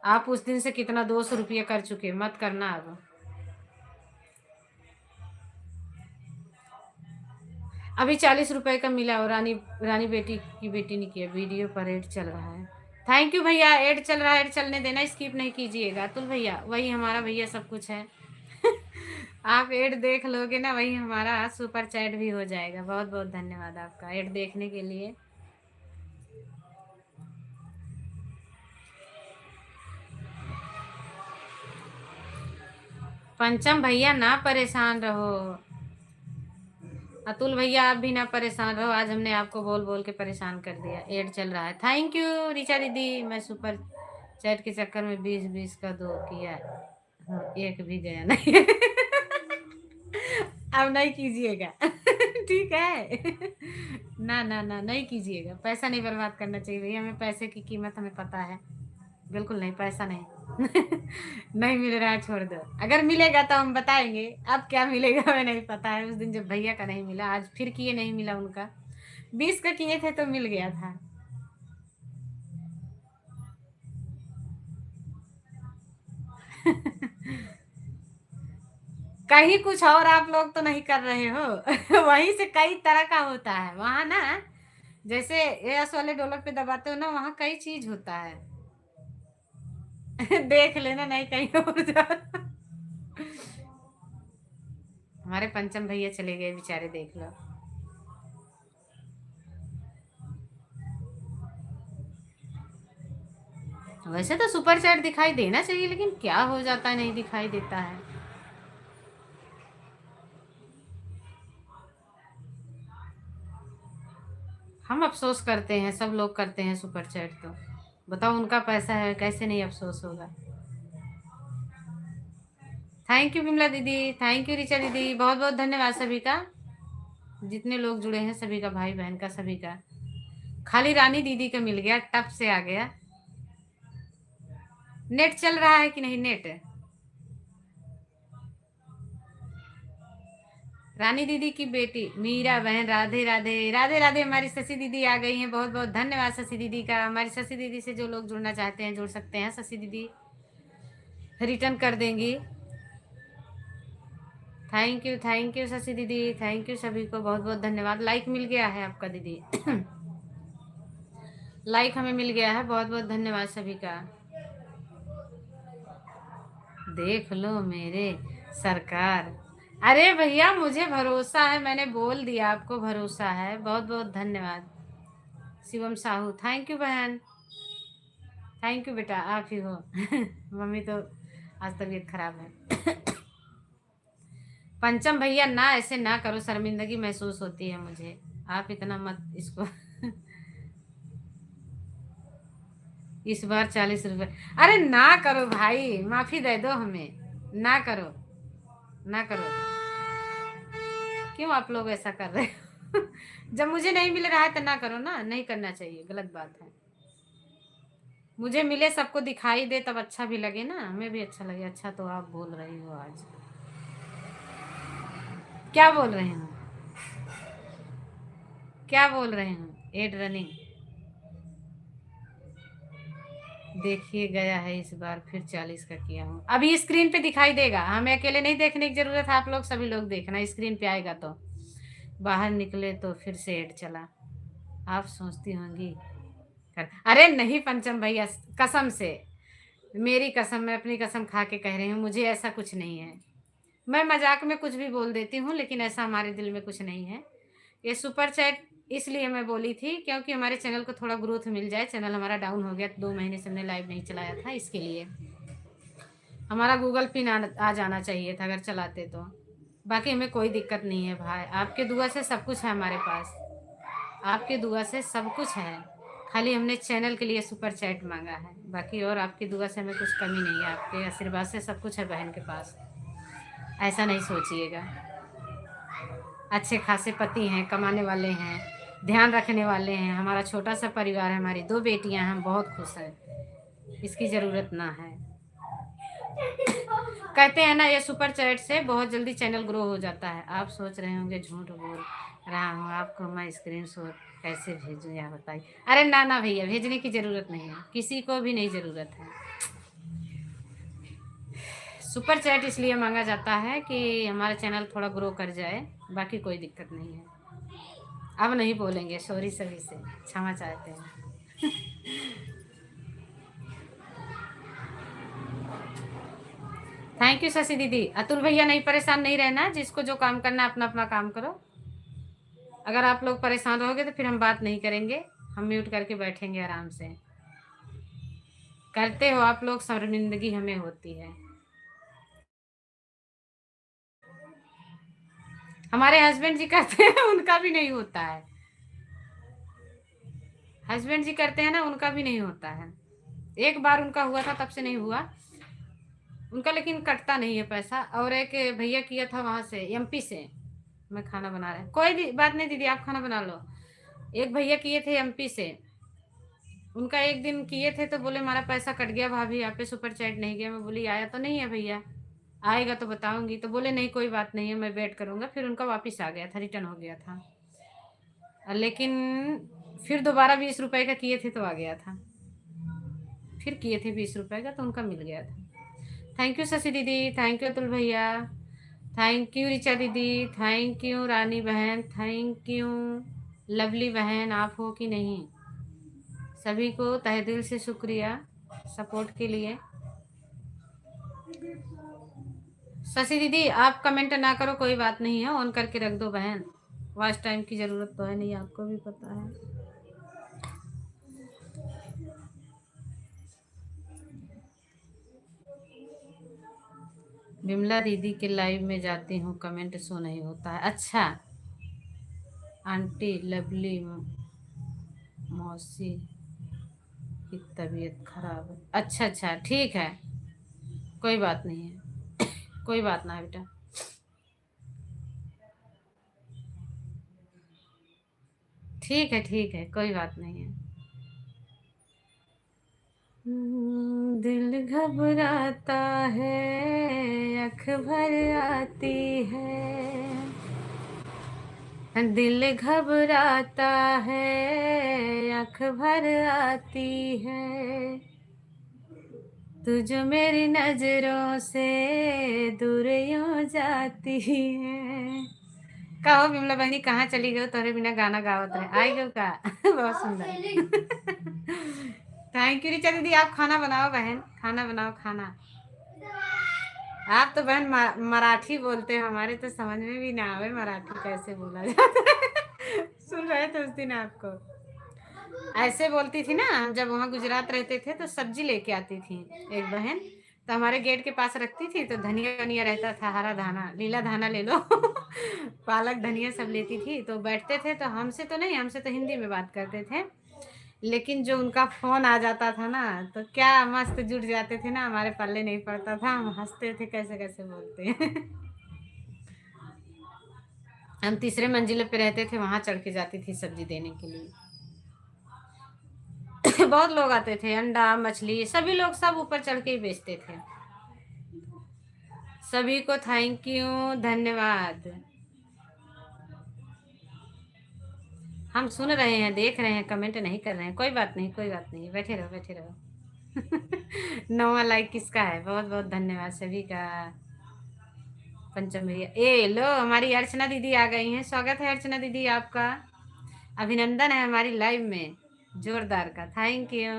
आप उस दिन से कितना 200 रुपये कर चुके, मत करना अब। अभी 40 रुपए का मिला, और रानी रानी बेटी की बेटी ने किया, वीडियो पर ऐड चल रहा है। थैंक यू भैया, ऐड चल रहा है, ऐड चलने देना, स्किप नहीं कीजिएगा। अतुल भैया वही हमारा भैया सब कुछ है। आप एड देख लोगे ना, वही हमारा सुपर चैट भी हो जाएगा। बहुत बहुत धन्यवाद आपका एड देखने के लिए। पंचम भैया ना परेशान रहो, अतुल भैया आप भी ना परेशान रहो। आज हमने आपको बोल बोल के परेशान कर दिया, एड चल रहा है। थैंक यू रिचा दीदी। मैं सुपर चैट के चक्कर में 20-20 का 2 किया, हाँ, एक भी गया नहीं। अब नहीं कीजिएगा। ठीक है। ना ना ना, नहीं कीजिएगा। पैसा नहीं बर्बाद करना चाहिए भैया, हमें पैसे की कीमत हमें पता है। बिल्कुल नहीं, पैसा नहीं। नहीं मिल रहा है, छोड़ दो। अगर मिलेगा तो हम बताएंगे। अब क्या मिलेगा हमें नहीं पता है। उस दिन जब भैया का नहीं मिला, आज फिर किए नहीं मिला उनका। 20 का किए थे तो मिल गया था। कहीं कुछ और आप लोग तो नहीं कर रहे हो। वहीं से कई तरह का होता है वहां ना। जैसे एस वाले डॉलर पे दबाते हो ना, वहां कई चीज होता है। देख लेना, नहीं कहीं और जा। हमारे पंचम भैया चले गए बेचारे, देख लो। वैसे तो सुपर चैट दिखाई देना चाहिए, लेकिन क्या हो जाता है, नहीं दिखाई देता है। हम अफसोस करते हैं, सब लोग करते हैं सुपर चैट तो। बताओ, उनका पैसा है, कैसे नहीं अफसोस होगा। थैंक यू विमला दीदी, थैंक यू रिचा दीदी, बहुत बहुत धन्यवाद सभी का। जितने लोग जुड़े हैं सभी का, भाई बहन का सभी का। खाली रानी दीदी का मिल गया, टप से आ गया। नेट चल रहा है कि नहीं नेट? रानी दीदी की बेटी मीरा बहन, राधे राधे राधे राधे। हमारी शशि दीदी आ गई हैं, बहुत बहुत धन्यवाद शशि दीदी का। हमारी शशि दीदी से जो लोग जुड़ना चाहते हैं जुड़ सकते हैं। शशि दीदी रिटर्न कर देंगी। थैंक यू शशि दीदी, थैंक यू सभी को, बहुत बहुत धन्यवाद। लाइक मिल गया है आपका दीदी। लाइक हमें मिल गया है, बहुत बहुत धन्यवाद सभी का। देख लो मेरे सरकार। अरे भैया मुझे भरोसा है, मैंने बोल दिया आपको भरोसा है। बहुत बहुत धन्यवाद। शिवम साहू, थैंक यू बहन, थैंक यू बेटा, आप ही हो। मम्मी तो आज तबीयत खराब है। पंचम भैया ना, ऐसे ना करो, शर्मिंदगी महसूस होती है मुझे। आप इतना मत इसको। इस बार 40 रुपए। अरे ना करो भाई, माफी दे दो हमें। ना करो, ना करो। क्यों आप लोग ऐसा कर रहे हो? जब मुझे नहीं मिल रहा है तो ना करो ना, नहीं करना चाहिए, गलत बात है। मुझे मिले, सबको दिखाई दे, तब अच्छा भी लगे ना, हमें भी अच्छा लगे। अच्छा तो आप बोल रही हो आज, क्या बोल रहे हो, क्या बोल रहे हो? एड रनिंग देखिए गया है, इस बार फिर 40 का किया हूँ। अभी स्क्रीन पे दिखाई देगा, हमें अकेले नहीं देखने की जरूरत है, आप लोग सभी लोग देखना, स्क्रीन पे आएगा तो। बाहर निकले तो फिर से एड चला। आप सोचती होंगी अरे नहीं पंचम भैया, कसम से, मेरी कसम, मैं अपनी कसम खा के कह रही हूँ, मुझे ऐसा कुछ नहीं है। मैं मजाक में कुछ भी बोल देती हूँ, लेकिन ऐसा हमारे दिल में कुछ नहीं है। ये सुपर चैट इसलिए मैं बोली थी क्योंकि हमारे चैनल को थोड़ा ग्रोथ मिल जाए। चैनल हमारा डाउन हो गया, 2 महीने से हमने लाइव नहीं चलाया था, इसके लिए। हमारा गूगल पिन आ जाना चाहिए था अगर चलाते तो। बाकी हमें कोई दिक्कत नहीं है भाई, आपके दुआ से सब कुछ है हमारे पास। आपके दुआ से सब कुछ है, खाली हमने चैनल के लिए सुपर चैट मांगा है। बाकी और आपकी दुआ से हमें कुछ कमी नहीं है, आपके आशीर्वाद से सब कुछ है बहन के पास। ऐसा नहीं सोचिएगा। अच्छे खासे पति हैं, कमाने वाले हैं, ध्यान रखने वाले हैं। हमारा छोटा सा परिवार है, हमारी 2 बेटियां हैं, हम बहुत खुश हैं। इसकी ज़रूरत ना है। कहते हैं ना, ये सुपर चैट से बहुत जल्दी चैनल ग्रो हो जाता है। आप सोच रहे होंगे झूठ बोल रहा हूँ, आपको मैं स्क्रीन शॉट कैसे भेजूँ या बताइए। अरे ना ना भैया, भेजने की ज़रूरत नहीं है, किसी को भी नहीं ज़रूरत है। सुपर चैट इसलिए मांगा जाता है कि हमारा चैनल थोड़ा ग्रो कर जाए, बाकी कोई दिक्कत नहीं है। अब नहीं बोलेंगे, सॉरी सभी से क्षमा चाहते हैं। थैंक यू शशि दीदी। अतुल भैया नहीं, परेशान नहीं रहना, जिसको जो काम करना अपना अपना काम करो। अगर आप लोग परेशान रहोगे तो फिर हम बात नहीं करेंगे, हम म्यूट करके बैठेंगे आराम से। करते हो आप लोग, शर्मिंदगी हमें होती है। हमारे हस्बैंड जी करते हैं, उनका भी नहीं होता है। हस्बैंड जी करते हैं ना, उनका भी नहीं होता है। एक बार उनका हुआ था, तब से नहीं हुआ उनका, लेकिन कटता नहीं है पैसा। और एक भैया किया था वहां से, एमपी से। मैं खाना बना रहा, कोई बात नहीं दीदी, आप खाना बना लो। एक भैया किए थे एमपी से, उनका एक दिन किए थे तो बोले हमारा पैसा कट गया भाभी, आप पे सुपर चैट नहीं गया। मैं बोली आया तो नहीं है भैया, आएगा तो बताऊंगी। तो बोले नहीं कोई बात नहीं है, मैं वेट करूंगा। फिर उनका वापस आ गया था, रिटर्न हो गया था। लेकिन फिर दोबारा 20 रुपए का किए थे तो आ गया था। फिर किए थे 20 रुपए का तो उनका मिल गया था। थैंक यू शशि दीदी, थैंक यू अतुल भैया, थैंक यू रिचा दीदी, थैंक यू रानी बहन, थैंक यू लवली बहन। आप हो कि नहीं, सभी को तहे दिल से शुक्रिया सपोर्ट के लिए। शशि दीदी आप कमेंट ना करो, कोई बात नहीं है, ऑन करके रख दो बहन, वॉच टाइम की जरूरत तो है नहीं, आपको भी पता है। विमला दीदी के लाइव में जाती हूँ, कमेंट शो नहीं होता है। अच्छा, आंटी लवली मौसी की तबीयत खराब है। अच्छा अच्छा ठीक है, कोई बात नहीं है, कोई बात ना है बेटा। ठीक है कोई बात नहीं है। दिल घबराता है, अख भर आती है, दिल घबराता है, अख भर आती है, तू जो मेरी नजरों से दूर यूं जाती है। कहो विमला बहनी कहाँ चली गई, तोरे बिना गाना गावत रहे आई गो का। बहुत सुंदर। थैंक यू रिचा दीदी, आप खाना बनाओ बहन, खाना बनाओ खाना। आप तो बहन मराठी बोलते हो, हमारे तो समझ में भी ना आवे मराठी कैसे बोला जाता है। सुन रहे थे उस दिन आपको, ऐसे बोलती थी ना। हम जब वहाँ गुजरात रहते थे तो सब्जी लेके आती थी एक बहन, तो हमारे गेट के पास रखती थी। तो धनिया वनिया रहता था, हरा धाना, लीला धाना ले लो। पालक धनिया सब लेती थी। तो बैठते थे तो हमसे तो नहीं, हमसे तो हिंदी में बात करते थे, लेकिन जो उनका फोन आ जाता था ना तो क्या मस्त जुट जाते थे ना, हमारे पल्ले नहीं पड़ता था, हम हंसते थे कैसे कैसे बोलते हैं। हम तीसरे मंजिले पे रहते थे, वहां चढ़ के जाती थी सब्जी देने के लिए। बहुत लोग आते थे, अंडा मछली सभी लोग सब ऊपर चढ़ के ही बेचते थे। सभी को थैंक यू, धन्यवाद। हम सुन रहे हैं, देख रहे हैं, कमेंट नहीं कर रहे हैं, कोई बात नहीं कोई बात नहीं, बैठे रहो बैठे रहो। नौवा लाइक किसका है, बहुत बहुत धन्यवाद सभी का। पंचम भैया, ए लो हमारी अर्चना दीदी आ गई हैं, स्वागत है अर्चना दीदी आपका, अभिनंदन है हमारी लाइव में, जोरदार का थैंक यू।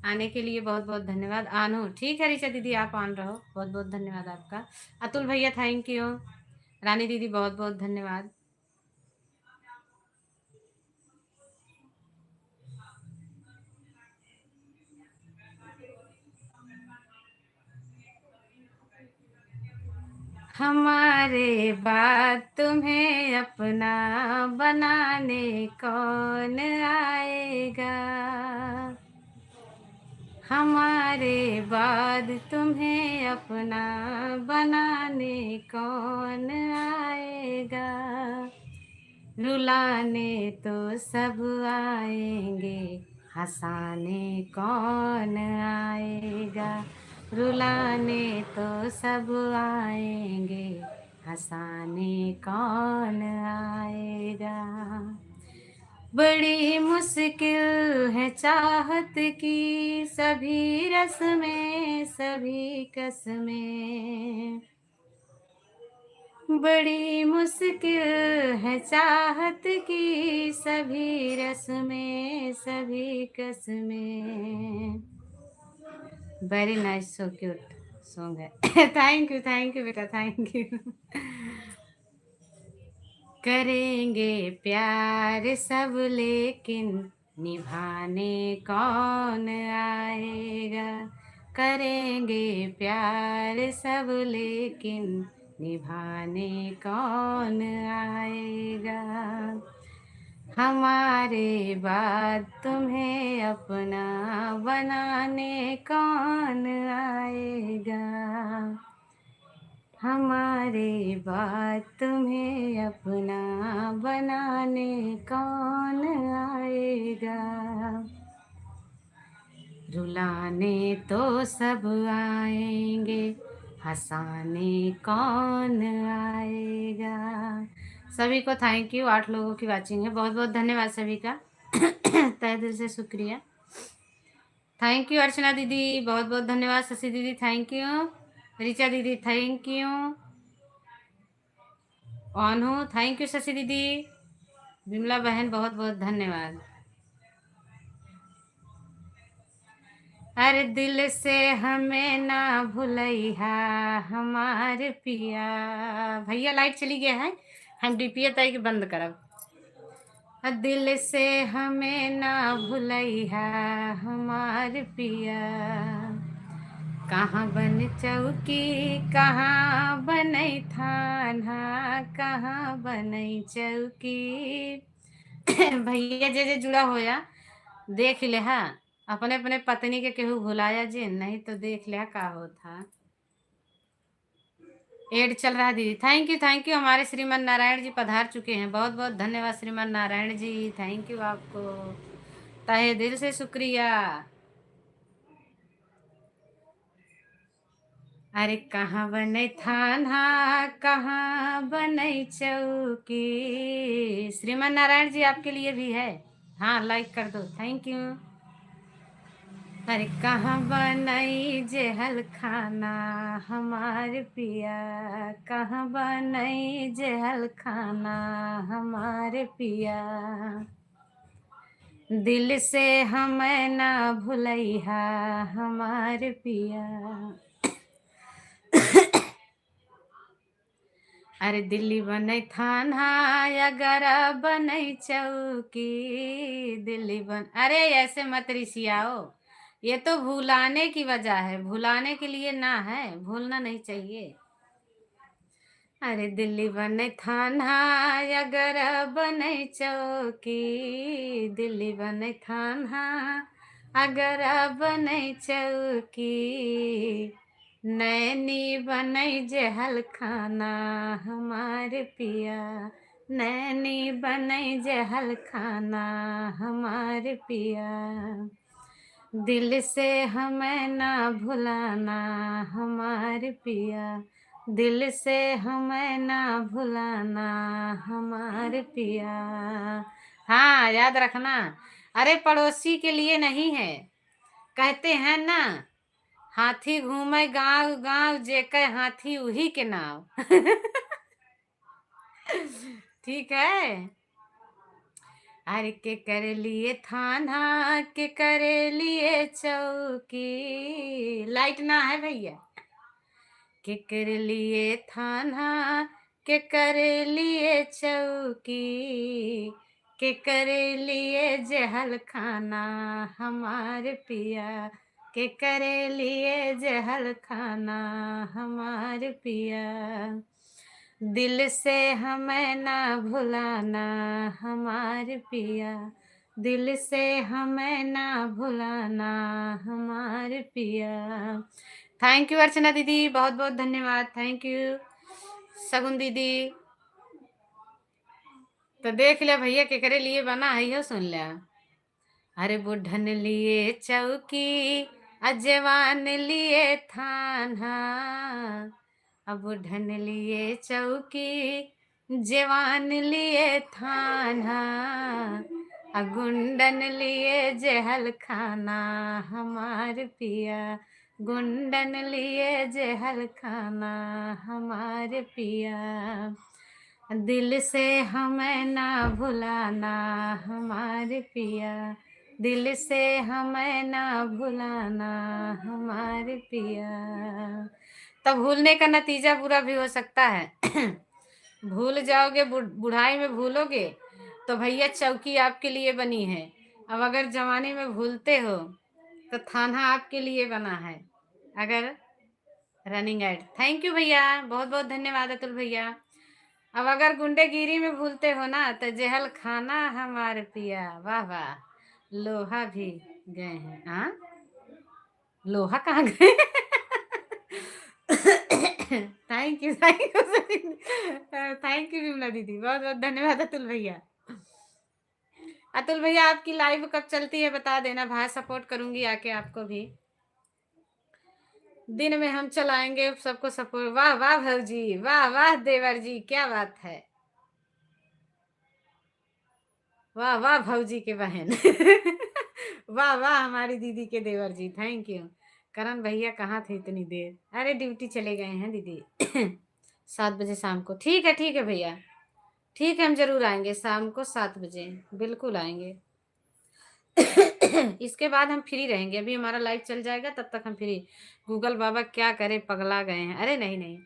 आने के लिए बहुत बहुत धन्यवाद। आनो ठीक है ऋचा दीदी, आप आन रहो, बहुत बहुत धन्यवाद आपका। अतुल भैया थैंक यू, रानी दीदी बहुत बहुत धन्यवाद। हमारे बाद तुम्हें अपना बनाने कौन आएगा, हमारे बाद तुम्हें अपना बनाने कौन आएगा, रुलाने तो सब आएंगे, हंसाने कौन आएगा, रुलाने तो सब आएंगे, हंसाने कौन आएगा। बड़ी मुश्किल है चाहत की सभी रस्में सभी कसमें, बड़ी मुश्किल है चाहत की सभी रस्में सभी कसमें। Very nice, so cute. Song है। थैंक यू बेटा, थैंक यू। करेंगे प्यार सब लेकिन निभाने कौन आएगा। करेंगे प्यार सब लेकिन निभाने कौन आएगा। हमारे बाद तुम्हें अपना बनाने कौन आएगा। हमारे बाद तुम्हें अपना बनाने कौन आएगा। रुलाने तो सब आएंगे, हंसाने कौन आएगा। सभी को थैंक यू। 8 लोगों की वाचिंग है, बहुत बहुत धन्यवाद सभी का। तहे दिल से शुक्रिया। थैंक यू अर्चना दीदी, बहुत बहुत धन्यवाद। शशि दीदी थैंक यू। ऋचा दीदी थैंक यू। ऑन हो, थैंक यू शशि दीदी। विमला बहन बहुत बहुत धन्यवाद। अरे दिल से हमें ना भूलैहा हमारे पिया। भैया लाइट चली गया है, हम डीपीए तय के बंद करब। दिल से हमें ना भूलैहा हमार पिया। कहाँ बन चौकी कहाँ बनई थाना, कहाँ बनई चौकी। भैया जे जे जुड़ा होया देख ले हा, अपने अपने पत्नी के केहू भुलाया जे, नहीं तो देख लिया का होता। एड चल रहा है दीदी, थैंक यू। हमारे श्रीमान नारायण जी पधार चुके हैं, बहुत बहुत धन्यवाद श्रीमान नारायण जी, थैंक यू आपको, तहे दिल से शुक्रिया। अरे कहाँ बने थाना, कहाँ बने चौकी। श्रीमान नारायण जी आपके लिए भी है, हाँ लाइक कर दो, थैंक यू। अरे कहाँ बनई जेहल खाना हमार पिया, कहाँ बनई जेहल खाना हमारे पिया। दिल से हमें ना भूलैहा हमार पिया। अरे दिल्ली बने थाना अगर बने चौकी, दिल्ली बन, अरे ऐसे मत रिसियाओ, ये तो भुलाने की वजह है, भुलाने के लिए ना है, भूलना नहीं चाहिए। अरे दिल्ली बने थाना अगर बने चौकी, दिल्ली बने थाना अगर बने चौकी। नैनी बनई जेहल खाना हमारे पिया, नैनी बनई जेहल खाना हमारे पिया। दिल से हमें ना भुलाना हमारे पिया, दिल से हमें ना भुलाना हमारे पिया। हाँ याद रखना, अरे पड़ोसी के लिए नहीं है, कहते हैं ना हाथी घूमे गांव गांव, जेकर हाथी उही के नाव। ठीक है। अरे के करे लिए थाना, के करे लिए चौकी, लाइट ना है भैया। के करे लिए थाना, के करे लिए चौकी, के करे लिए जहल खाना हमारे पिया, के करे लिए जहल खाना हमारे पिया। दिल से हमें ना भुलाना हमारे पिया, दिल से हमें ना भुलाना हमारे पिया। थैंक यू अर्चना दीदी, बहुत बहुत धन्यवाद, थैंक यू। सगुन दीदी तो देख लिया भैया के करे लिए बना है, यो सुन लिया। अरे बुढ़न लिए चौकी अजवान लिए थाना, अब बुढ़न लिए चौकी जवान लिए थाना, गुंडन लिए जहल खाना हमार पिया, गुंडन लिए जहल खाना हमारे पिया। दिल से हमें ना भुलाना हमारे पिया, दिल से हमें ना भुलाना हमारे पिया। तब भूलने का नतीजा बुरा भी हो सकता है। भूल जाओगे, बुढ़ाई में भूलोगे तो भैया चौकी आपके लिए बनी है। अब अगर जवानी में भूलते हो तो थाना आपके लिए बना है। अगर रनिंग एड, थैंक यू भैया, बहुत बहुत धन्यवाद अतुल भैया। अब अगर गुंडेगिरी में भूलते हो ना तो जेहल खाना हमारे पिया। वाह वाह, लोहा भी गए हैं। हाँ, लोहा कहाँ गए? Thank you, thank you, thank you Vimla दीदी, बहुत बहुत धन्यवाद अतुल भैया। अतुल भैया आपकी लाइव कब चलती है बता देना भाई, सपोर्ट करूंगी आके आपको भी। दिन में हम चलाएंगे सबको सपोर्ट। वाह वाह भौजी, वाह वाह देवर जी, क्या बात है। वाह वाह भौजी के बहन। वाह वाह हमारी दीदी के देवर जी, थैंक यू। करण भैया कहाँ थे इतनी देर? अरे ड्यूटी चले गए हैं दीदी। 7 बजे शाम को, ठीक है ठीक है भैया, ठीक है, हम जरूर आएंगे शाम को 7 बजे, बिल्कुल आएंगे। इसके बाद हम फ्री रहेंगे, अभी हमारा लाइव चल जाएगा तब तक हम फ्री। गूगल बाबा क्या करे, पगला गए हैं। अरे नहीं नहीं,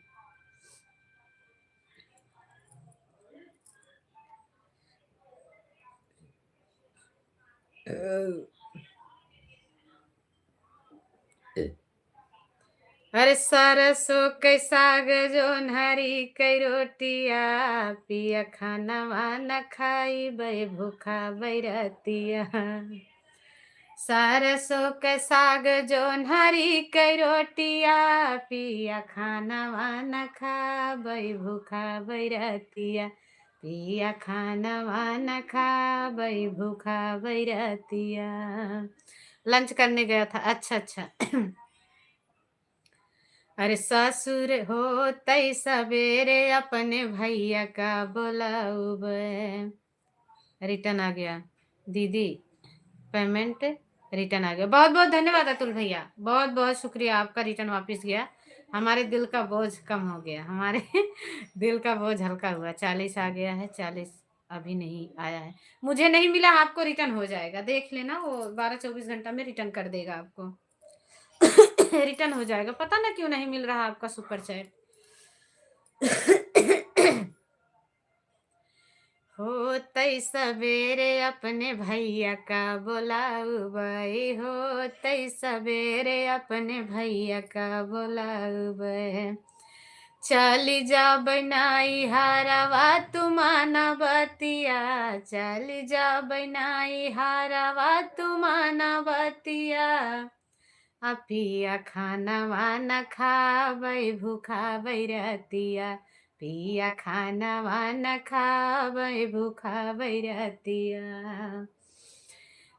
अरे सरसों के साग जोन हरी कई रोटिया, पिया खाना वाना खाई बे भूखा बैरतिया। सरसों के साग जोन हरी कई रोटिया, पिया खाना वाना खा बे भूखा बैरतिया। पिया खाना वाना खा बे भूखा बैरतिया। लंच करने गया था, अच्छा अच्छा। अरे ससुर हो तई सवेरे अपने भैया का बोलाऊब। रिटर्न आ गया दीदी, पेमेंट रिटर्न आ गया। बहुत बहुत धन्यवाद अतुल भैया, बहुत बहुत शुक्रिया आपका, रिटर्न वापस गया। हमारे दिल का बोझ कम हो गया, हमारे दिल का बोझ हल्का हुआ। 40 आ गया है, 40 अभी नहीं आया है, मुझे नहीं मिला, आपको रिटर्न हो जाएगा, देख लेना, वो 12-24 घंटा में रिटर्न कर देगा आपको। रिटर्न हो जाएगा, पता ना क्यों नहीं मिल रहा आपका सुपर चैट। हो तई सवेरे अपने भैया का बोलाऊ बई, हो तई सवेरे अपने भैया का बोलाऊ बई। चली जा बनाई हारावा तुमाना बतिया, चली जा बनाई हारावा तुमाना बतिया। पिया खाना वाना खाबै भूखा बैरतिया, पिया खाना वाना खाबै भूखा बैरतिया।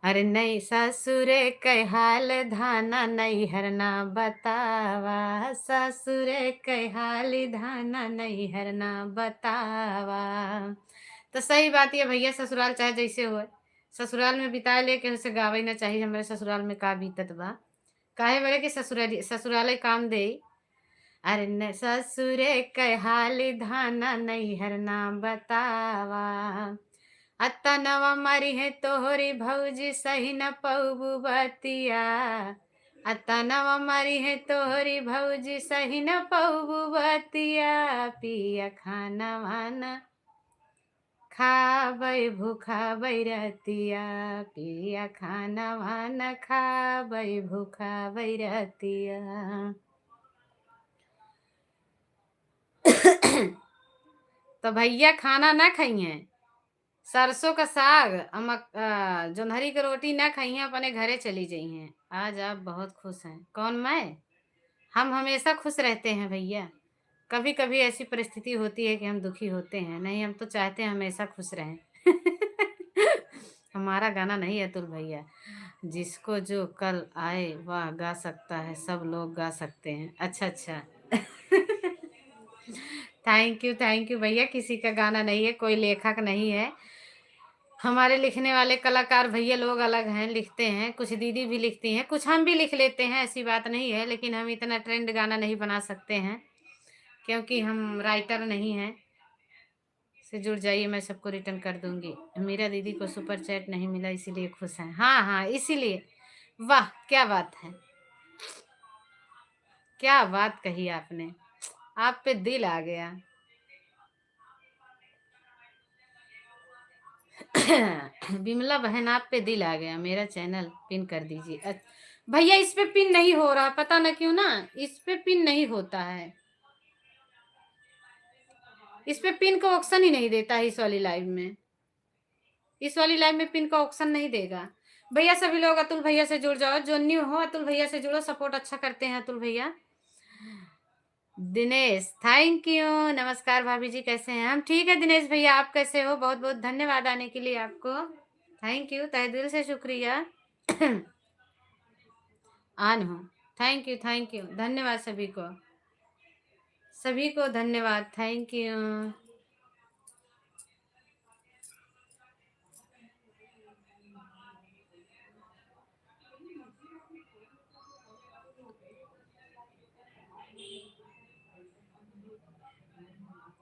अरे नहीं ससुरे कै हाल धाना नहीं हरना बतावा, ससुरे कै हाल धाना नहीं हरना बतावा। तो सही बात ये भैया, ससुराल चाहे जैसे हो, ससुराल में बिताए लेके उसे गावे ना चाहिए हमारे ससुराल में का बीतत बा। काहे बोले कि ससुराले काम दे। अरे न ससुरे कै हाल धाना नहीं हरना बतावा। अतनवा मरी है तोहरी भौजी सही न पौबू बतिया, अतनवा मरी है तोहरी भौजी सही न पौबू बतिया। पिया खाना वाना खाबै भूखा बैरतिया, पिया खाना वाना खाबै भूखा बैरतिया। तो भैया खाना ना खाइए, सरसों का साग जोन्हरी की रोटी ना खाइए, अपने घरे चली जाइए। आज आप बहुत खुश हैं। कौन मैं? हम हमेशा खुश रहते हैं भैया, कभी कभी ऐसी परिस्थिति होती है कि हम दुखी होते हैं, नहीं हम तो चाहते हैं हमेशा खुश रहें। हमारा गाना नहीं है अतुल भैया, जिसको जो कल आए वह गा सकता है, सब लोग गा सकते हैं। अच्छा अच्छा। थैंक यू भैया, किसी का गाना नहीं है, कोई लेखक नहीं है। हमारे लिखने वाले कलाकार भैया लोग अलग हैं, लिखते हैं, कुछ दीदी भी लिखती हैं, कुछ हम भी लिख लेते हैं, ऐसी बात नहीं है, लेकिन हम इतना ट्रेंड गाना नहीं बना सकते हैं क्योंकि हम राइटर नहीं हैं। से जुड़ जाइए, मैं सबको रिटर्न कर दूंगी। मीरा दीदी को सुपर चैट नहीं मिला इसीलिए खुश हैं। हाँ हाँ, इसीलिए। वाह, क्या बात है, क्या बात कही आपने, आप पे दिल आ गया। बिमला बहन, आप पे दिल आ गया, मेरा चैनल पिन कर दीजिए। भैया इस पे पिन नहीं हो रहा, पता ना क्यों ना, इस पे पिन नहीं होता है, इस पे पिन का ऑप्शन ही नहीं देता है। इस वाली लाइव में, इस वाली लाइव में पिन का ऑप्शन नहीं देगा। भैया सभी लोग अतुल भैया से जुड़ जाओ, जो न्यू हो अतुल भैया से जुड़ो, सपोर्ट अच्छा करते हैं अतुल भैया। Dinesh, thank you. नमस्कार भाभी जी, कैसे हैं? हम ठीक है दिनेश भैया, आप कैसे हो? बहुत बहुत धन्यवाद आने के लिए आपको, थैंक यू, तहे दिल से शुक्रिया। आन हूँ, थैंक यू, धन्यवाद सभी को, सभी को धन्यवाद, थैंक यू।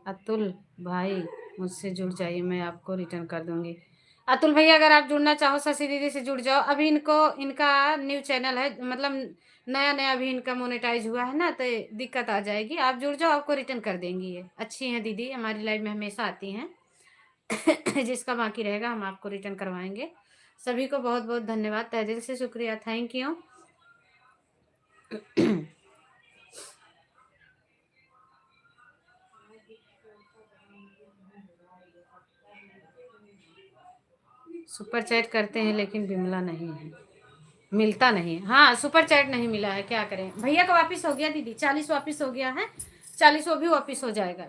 अतुल भाई मुझसे जुड़ जाइए, मैं आपको रिटर्न कर दूंगी। अतुल भैया अगर आप जुड़ना चाहो शशि दीदी से जुड़ जाओ। अभी इनको, इनका न्यू चैनल है, मतलब नया नया अभी इनका मोनेटाइज हुआ है ना, तो दिक्कत आ जाएगी। आप जुड़ जाओ, आपको रिटर्न कर देंगी। ये अच्छी हैं दीदी, हमारी लाइव में हमेशा आती हैं। जिसका बाकी रहेगा हम आपको रिटर्न करवाएंगे। सभी को बहुत बहुत धन्यवाद, तहे दिल से शुक्रिया, थैंक यू। सुपर चैट करते हैं लेकिन बिमला नहीं है, मिलता नहीं। हाँ, सुपर चैट नहीं मिला है, क्या करें। भैया का वापस हो गया दीदी, 40 वापस हो गया है, 40 वो भी वापस हो जाएगा।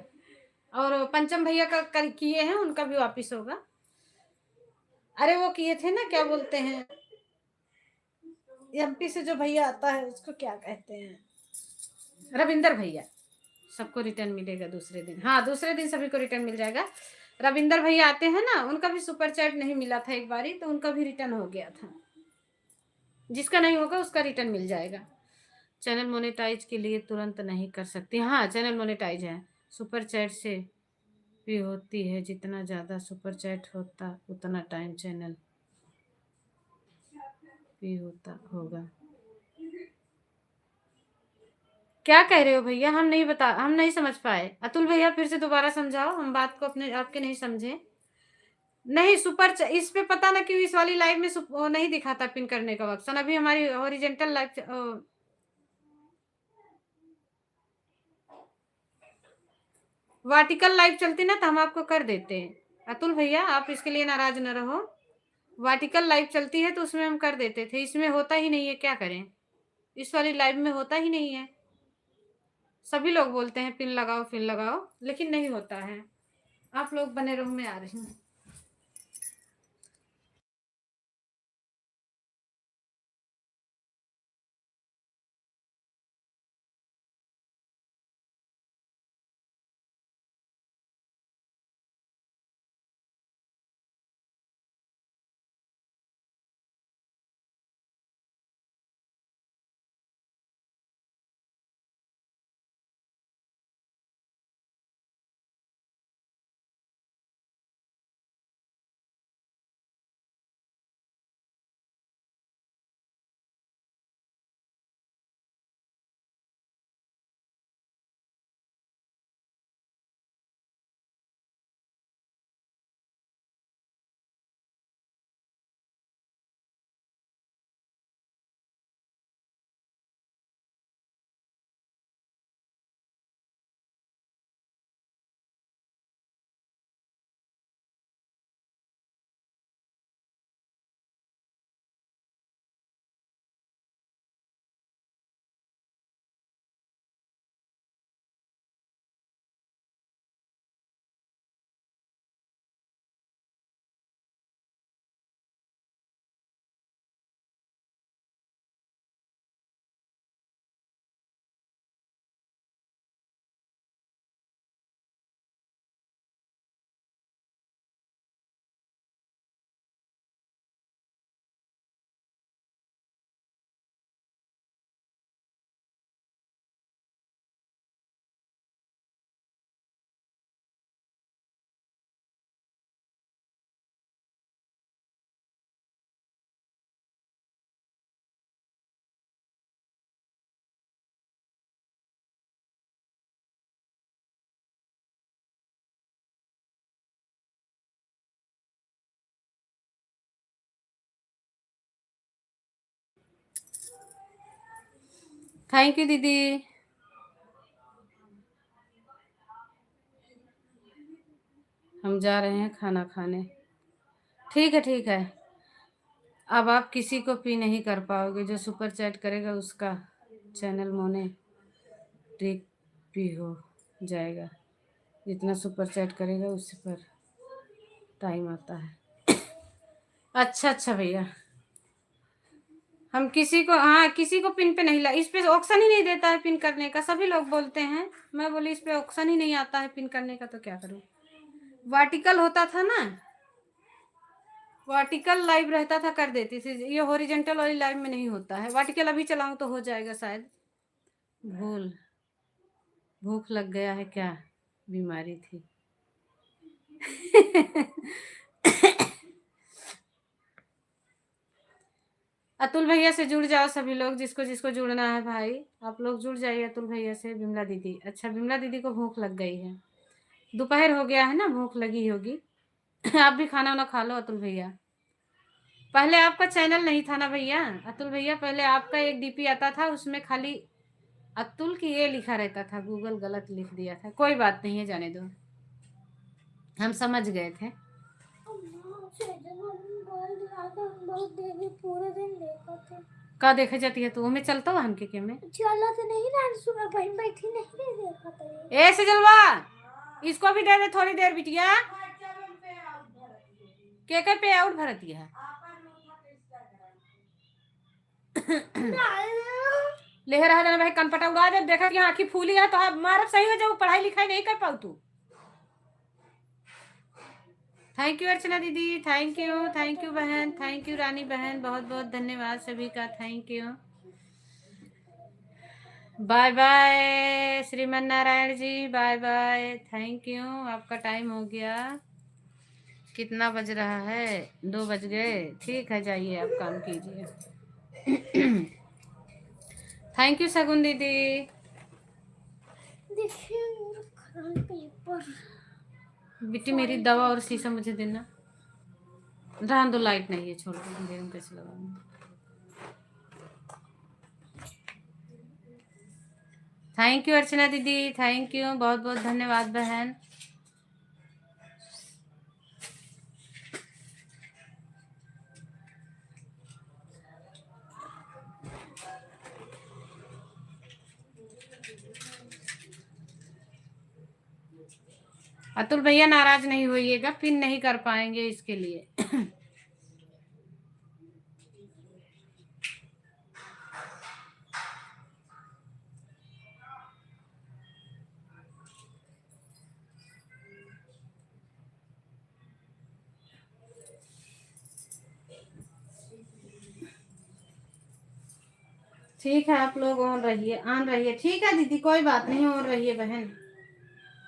और पंचम भैया का कल किए हैं, उनका भी वापस होगा। अरे वो किए थे ना, क्या बोलते हैं, एमपी से जो भैया आता है उसको क्या कहते हैं, रविंदर भैया। सबको रिटर्न मिलेगा दूसरे दिन, हाँ दूसरे दिन सभी को रिटर्न मिल जाएगा। रविंदर भैया आते हैं ना, उनका भी सुपर चैट नहीं मिला था एक बारी, तो उनका भी रिटर्न हो गया था। जिसका नहीं होगा उसका रिटर्न मिल जाएगा। चैनल मोनेटाइज के लिए तुरंत नहीं कर सकती, हाँ चैनल मोनेटाइज है, सुपर चैट से भी होती है। जितना ज़्यादा सुपर चैट होता उतना टाइम चैनल भी होता होगा। क्या कह रहे हो भैया, हम नहीं समझ पाए। अतुल भैया फिर से दोबारा समझाओ, हम बात को अपने आपके नहीं समझे। नहीं, इस पे पता ना क्यों इस वाली लाइव में वो नहीं दिखाता पिन करने का ऑप्शन। अभी हमारी हॉरिजेंटल लाइव, वर्टिकल लाइव चलती ना तो हम आपको कर देते हैं। अतुल भैया आप इसके लिए नाराज न रहो, वर्टिकल लाइव चलती है तो उसमें हम कर देते थे, इसमें होता ही नहीं है, क्या करें। इस वाली लाइव में होता ही नहीं है। सभी लोग बोलते हैं पिन लगाओ, लेकिन नहीं होता है। आप लोग बने रहो, मैं आ रही हूँ। थैंक यू दीदी। हम जा रहे हैं खाना खाने। ठीक है ठीक है। अब आप किसी को पी नहीं कर पाओगे, जो सुपर चैट करेगा उसका चैनल मोने टिक पी हो जाएगा। जितना सुपर चैट करेगा उससे पर टाइम आता है। अच्छा अच्छा भैया, हम किसी को, हाँ किसी को पिन पे नहीं ला, इस पे ऑप्शन ही नहीं देता है पिन करने का, सभी लोग बोलते हैं। मैं बोली इस पे ऑप्शन ही नहीं आता है पिन करने का, तो क्या करूं। वर्टिकल होता था ना, वर्टिकल लाइव रहता था कर देती थी, ये हॉरिजेंटल वाली लाइव में नहीं होता है। वर्टिकल अभी चलाऊं तो हो जाएगा शायद। भूल, भूख लग गया है क्या, बीमारी थी। अतुल भैया से जुड़ जाओ सभी लोग, जिसको जिसको जुड़ना है भाई आप लोग जुड़ जाइए अतुल भैया से। बिमला दीदी, अच्छा बिमला दीदी को भूख लग गई है, दोपहर हो गया है ना, भूख लगी होगी। आप भी खाना वाना खा लो अतुल भैया। पहले आपका चैनल नहीं था ना भैया, अतुल भैया पहले आपका एक डीपी आता था, उसमें खाली अतुल की ये लिखा रहता था, गूगल गलत लिख दिया था। कोई बात नहीं है, जाने दो, हम समझ गए थे। पूरे दिन देखा थे का देखे जाती है, तू हमें चलता हुआ हमके के में चला तो नहीं ना, सुबह बहन बैठी नहीं देखा था। ए से जलवा, इसको भी दे दे थोड़ी देर बिटिया। के पे आउट भरती है। ले रहा जाना भाई, कनपटा उड़ा दे, देखा कि आंखी फूली है तो मारब सही हो जाओ, पढ़ाई लिखाई नहीं कर पाऊ तू। थैंक यू अर्चना दीदी, थैंक यू बहन, थैंक यू रानी बहन, बहुत बहुत धन्यवाद सभी का, thank you. Bye bye Shriman Narayan ji, bye bye, thank you. आपका टाइम हो गया, कितना बज रहा है, 2 बज गए। ठीक है जाइए आप काम कीजिए। थैंक यू शगुन दीदी। बेटी मेरी दवा और शीशा मुझे देना। रहने दो, लाइट नहीं है, छोड़ दो, अंधेरे में कैसे लगाऊंगी। थैंक यू अर्चना दीदी, थैंक यू, बहुत बहुत धन्यवाद बहन। अतुल भैया नाराज नहीं होइएगा, पिन नहीं कर पाएंगे इसके लिए। ठीक है, आप लोग ऑन रहिए, ऑन रहिए, ठीक है दीदी, कोई बात नहीं, ऑन रहिए बहन।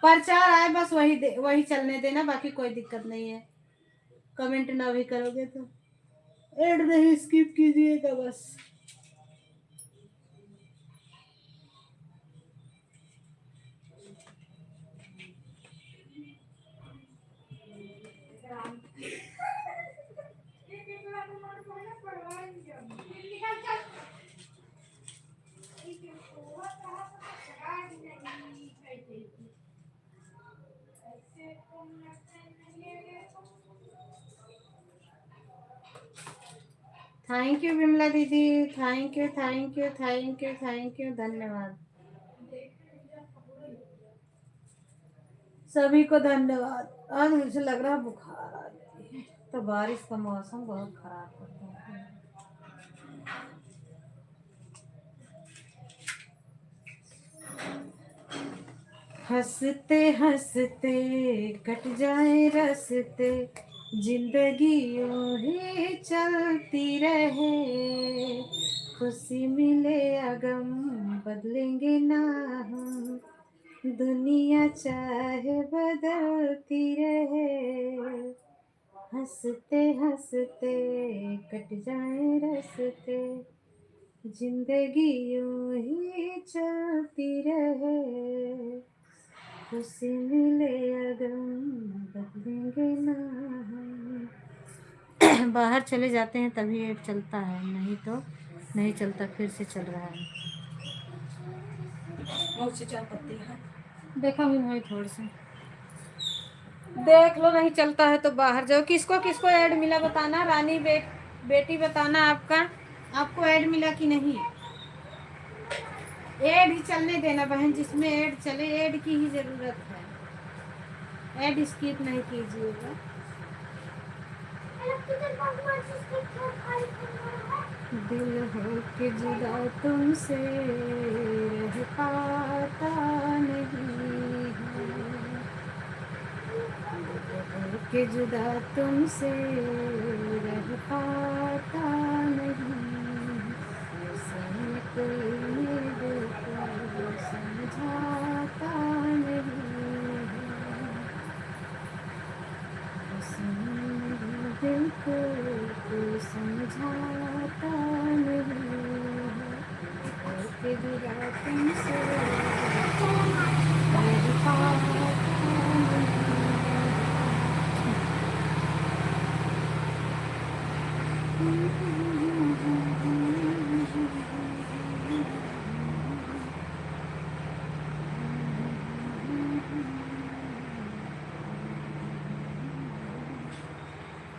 प्रचार आए बस वही चलने देना, बाकी कोई दिक्कत नहीं है। कमेंट ना भी करोगे तो एड नहीं स्किप कीजिएगा बस। थैंक यू विमला दीदी, thank you thank you thank you thank you, धन्यवाद सभी को, धन्यवाद। आज मुझे लग रहा है बुखार आ गई है, तो बारिश का मौसम बहुत खराब होता है। हंसते हंसते कट जाए रस्ते, जिंदगी यूं ही चलती रहे, खुशी मिले या गम बदलेंगे ना हम, दुनिया चाहे बदलती रहे, हंसते हंसते कट जाए रस्ते, जिंदगी यूं ही चलती रहे, खुशी मिले या गम बदलेंगे ना हम। बाहर चले जाते हैं तभी ऐड चलता है, नहीं तो नहीं चलता। फिर से चल रहा है। और से 4 पत्ते हैं। देखा भी नहीं थोड़ी सी, देख लो, नहीं चलता है तो बाहर जाओ। किसको किसको ऐड मिला बताना, रानी बेटी बताना आपका, आपको ऐड मिला कि नहीं। ऐड ही चलने देना बहन, जिसमें ऐड चले ऐड की ही जरूरत है, ऐड स्किप नहीं कीजिएगा। दिल हो के जुदा तुमसे रह पाता नहीं है, दिल हो के जुदा तुमसे रह पाता नहीं, ऐसे में कोई मेरे दिल को समझाता नहीं है, ऐसे में मेरे दिल को कोई समझाता नहीं है, दिल के जुदा तुमसे रह पाता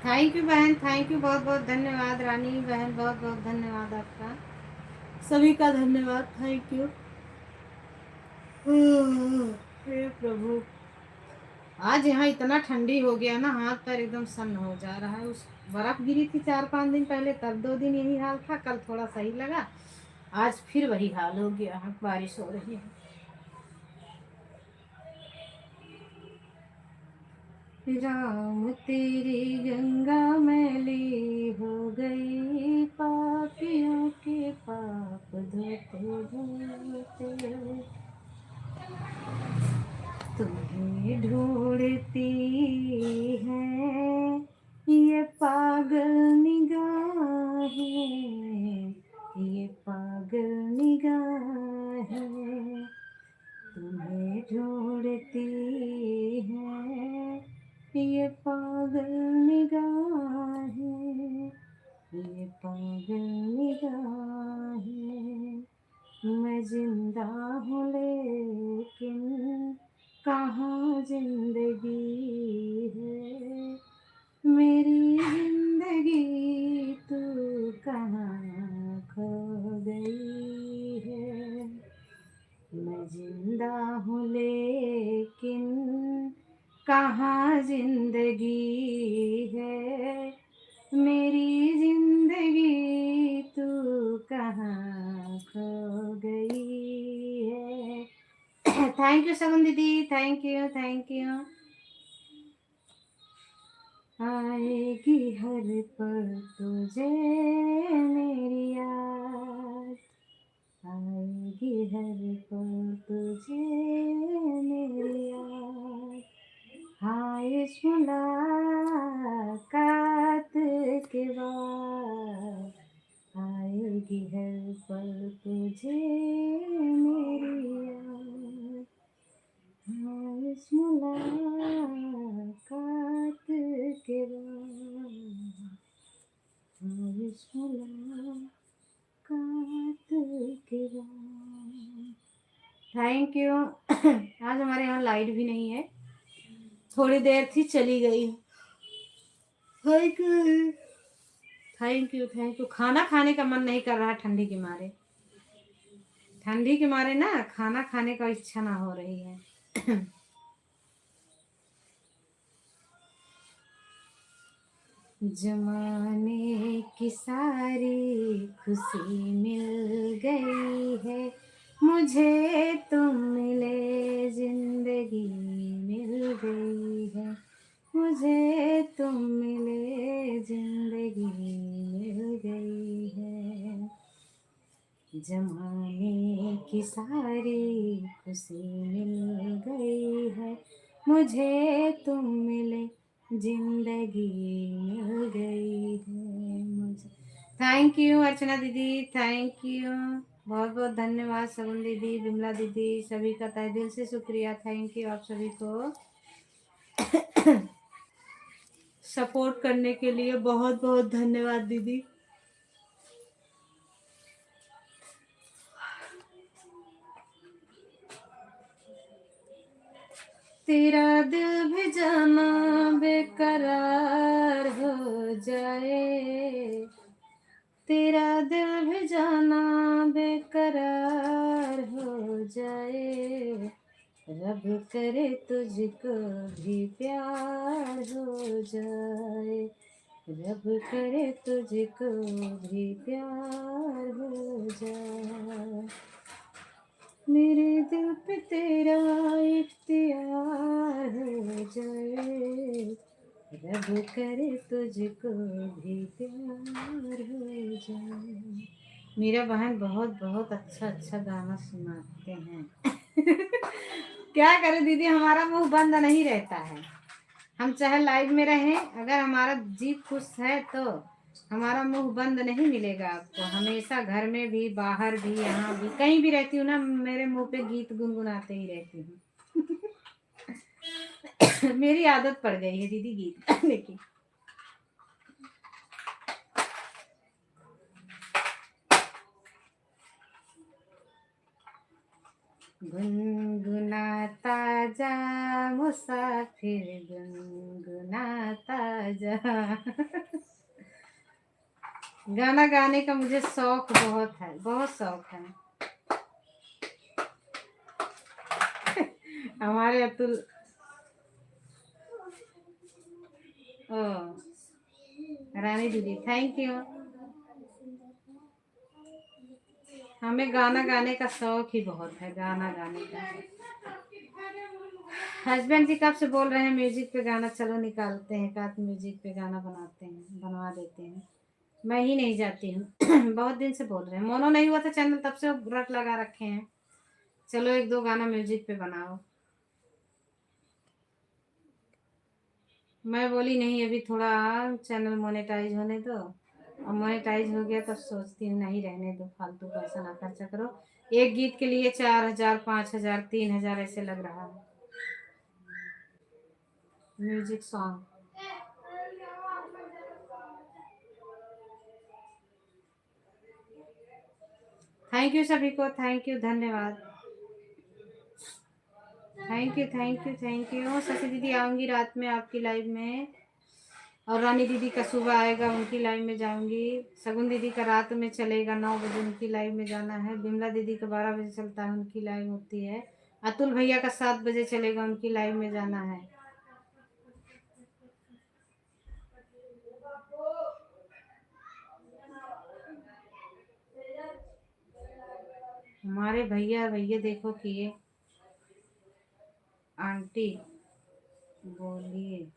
थैंक यू बहन, थैंक यू, बहुत बहुत धन्यवाद रानी बहन, बहुत बहुत धन्यवाद आपका, सभी का धन्यवाद, थैंक यू। हे प्रभु, आज यहाँ इतना ठंडी हो गया ना, हाथ पैर एकदम सन्न हो जा रहा है। उस बर्फ गिरी थी 4-5 दिन पहले, तब 2 दिन यही हाल था, कल थोड़ा सही लगा, आज फिर वही हाल हो गया, बारिश हो रही है। राम तेरी गंगा मैली हो गई, पापियों के पाप धोते धोते, तुम्हें ढूंढती है ये पागल निगाहें, ये पागल निगाहें, तुम्हें ढूंढती है ये पागल निगाहें, ये पागल निगाहें, मैं जिंदा हूँ लेकिन कहाँ जिंदगी है, मेरी जिंदगी तू कहाँ खो गई है, मैं जिंदा हूँ लेकिन कहाँ जिंदगी है, मेरी जिंदगी तू कहाँ खो गई है। थैंक यू सगुन दीदी, थैंक यू थैंक यू। आएगी हर पल तुझे मेरी याद, आएगी हर पल तुझे मेरी याद, हाँ इस मुलाकात के बाद आएगी हर पल तुझे मेरी याद, हाँ इस मुलाकात के बाद, हाँ इस मुलाकात के बाद। Thank you. आज हमारे यहाँ लाइट भी नहीं है, थोड़ी देर थी चली गई। Thank you thank you thank you. खाना खाने का मन नहीं कर रहा ठंडी के मारे, ठंडी के मारे ना खाना खाने का इच्छा ना हो रही है। जमाने की सारी खुशी मिल गई है, मुझे तुम मिले जिंदगी मिल गई है, मुझे तुम मिले जिंदगी मिल गई है, जमाने की सारी खुशी मिल गई है, मुझे तुम मिले जिंदगी मिल गई है मुझे। थैंक यू अर्चना दीदी, थैंक यू, बहुत बहुत धन्यवाद सगुन दीदी, बिमला दीदी, सभी का तहे दिल से शुक्रिया, थैंक यू आप सभी को सपोर्ट करने के लिए, बहुत बहुत धन्यवाद दीदी। तेरा दिल भी जाना बेकरार हो जाए, तेरा दिल भी जाना बेकरार हो जाए, रब करे तुझको भी प्यार हो जाए, रब करे तुझको भी प्यार हो जाए, मेरे दिल पे तेरा इख्तियार हो जाए, रब करे तुझको भी प्यार हो जाए। मेरा बहन बहुत बहुत अच्छा अच्छा गाना सुनाते हैं। क्या करे दीदी, हमारा मुंह बंद नहीं रहता है। हम चाहे लाइव में रहें, अगर हमारा जी खुश है तो हमारा मुंह बंद नहीं मिलेगा आपको। हमेशा घर में भी, बाहर भी, यहाँ भी, कहीं भी रहती हूँ ना, मेरे मुंह पे गीत गुनगुनाते ही रहती हूँ। मेरी आदत पड़ गई है दीदी गीत गाने की। गुनगुनाता जा मुसाफिर, गुनगुनाता जा। गाना गाने का मुझे शौक बहुत है, बहुत शौक है। हमारे अतुल, ओ रानी दीदी थैंक यू। हमें गाना गाने का शौक ही बहुत है, गाना गाने का। हस्बैंड जी कब से बोल रहे हैं म्यूजिक पे गाना, चलो निकालते हैं, का म्यूजिक पे गाना बनाते हैं, बनवा देते हैं। मैं ही नहीं जाती हूँ। बहुत दिन से बोल रहे हैं, मोनो नहीं हुआ था चैनल, तब से रट लगा रखे हैं, चलो एक दो गाना म्यूजिक पे बनाओ। मैं बोली नहीं, अभी थोड़ा चैनल मोनेटाइज होने दो, और मोनेटाइज हो गया तब सोचती हूँ नहीं, रहने दो, फालतू पैसा ना खर्चा करो। एक गीत के लिए 4,000, 5,000, 3,000 ऐसे लग रहा है। Music song. थैंक यू सभी को, थैंक यू, धन्यवाद। Thank you thank you thank you. Shashi दीदी आऊंगी रात में आपकी लाइव में, और रानी दीदी का सुबह आएगा, उनकी लाइव में जाऊंगी। सगुन दीदी का रात में चलेगा, 9 बजे उनकी लाइव में जाना है। बिमला दीदी का 12 बजे चलता है, उनकी लाइव होती है। अतुल भैया का 7 बजे चलेगा, उनकी लाइव में जाना है। हमारे भैया भैया देखो किए। आंटी बोलिए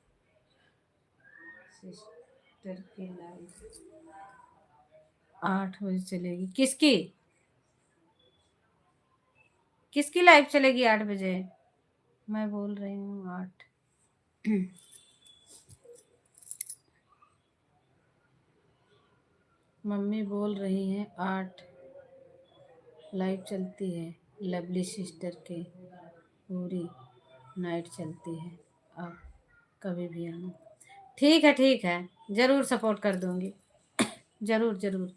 सिस्टर की लाइव 8 बजे चलेगी। किसकी किसकी लाइव चलेगी 8 बजे? मैं बोल रही हूँ 8। मम्मी बोल रही हैं 8 लाइव चलती है, लवली सिस्टर के पूरी नाइट चलती है, आप कभी भी आना। ठीक है, ज़रूर सपोर्ट कर दूंगी। ज़रूर ज़रूर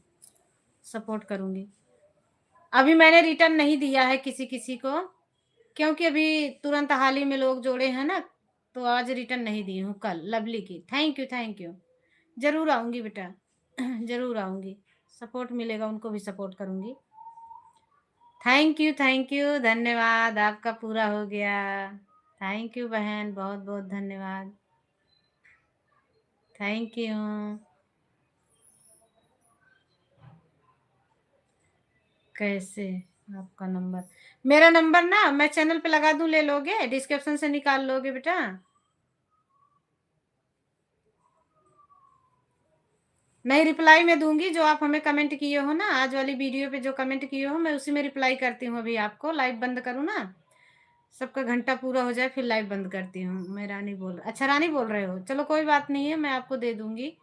सपोर्ट करूंगी। अभी मैंने रिटर्न नहीं दिया है किसी किसी को, क्योंकि अभी तुरंत हाल ही में लोग जोड़े हैं ना, तो आज रिटर्न नहीं दी हूँ, कल लवली की। Thank you thank you. ज़रूर आऊँगी बेटा, ज़रूर आऊँगी, सपोर्ट मिलेगा उनको भी सपोर्ट करूँगी। थैंक यू, धन्यवाद, आपका पूरा हो गया। थैंक यू बहन, बहुत बहुत धन्यवाद। Thank you. कैसे आपका नंबर? मेरा नंबर ना मैं चैनल पे लगा दूं, ले लोगे? डिस्क्रिप्शन से निकाल लोगे बेटा? नहीं, रिप्लाई में दूंगी, जो आप हमें कमेंट किए हो ना, आज वाली वीडियो पे जो कमेंट किए हो, मैं उसी में रिप्लाई करती हूँ। अभी आपको लाइव बंद करूँ ना, सबका घंटा पूरा हो जाए, फिर लाइव बंद करती हूँ। मैं रानी बोल, अच्छा रानी बोल रहे हो, चलो कोई बात नहीं है, मैं आपको दे दूंगी।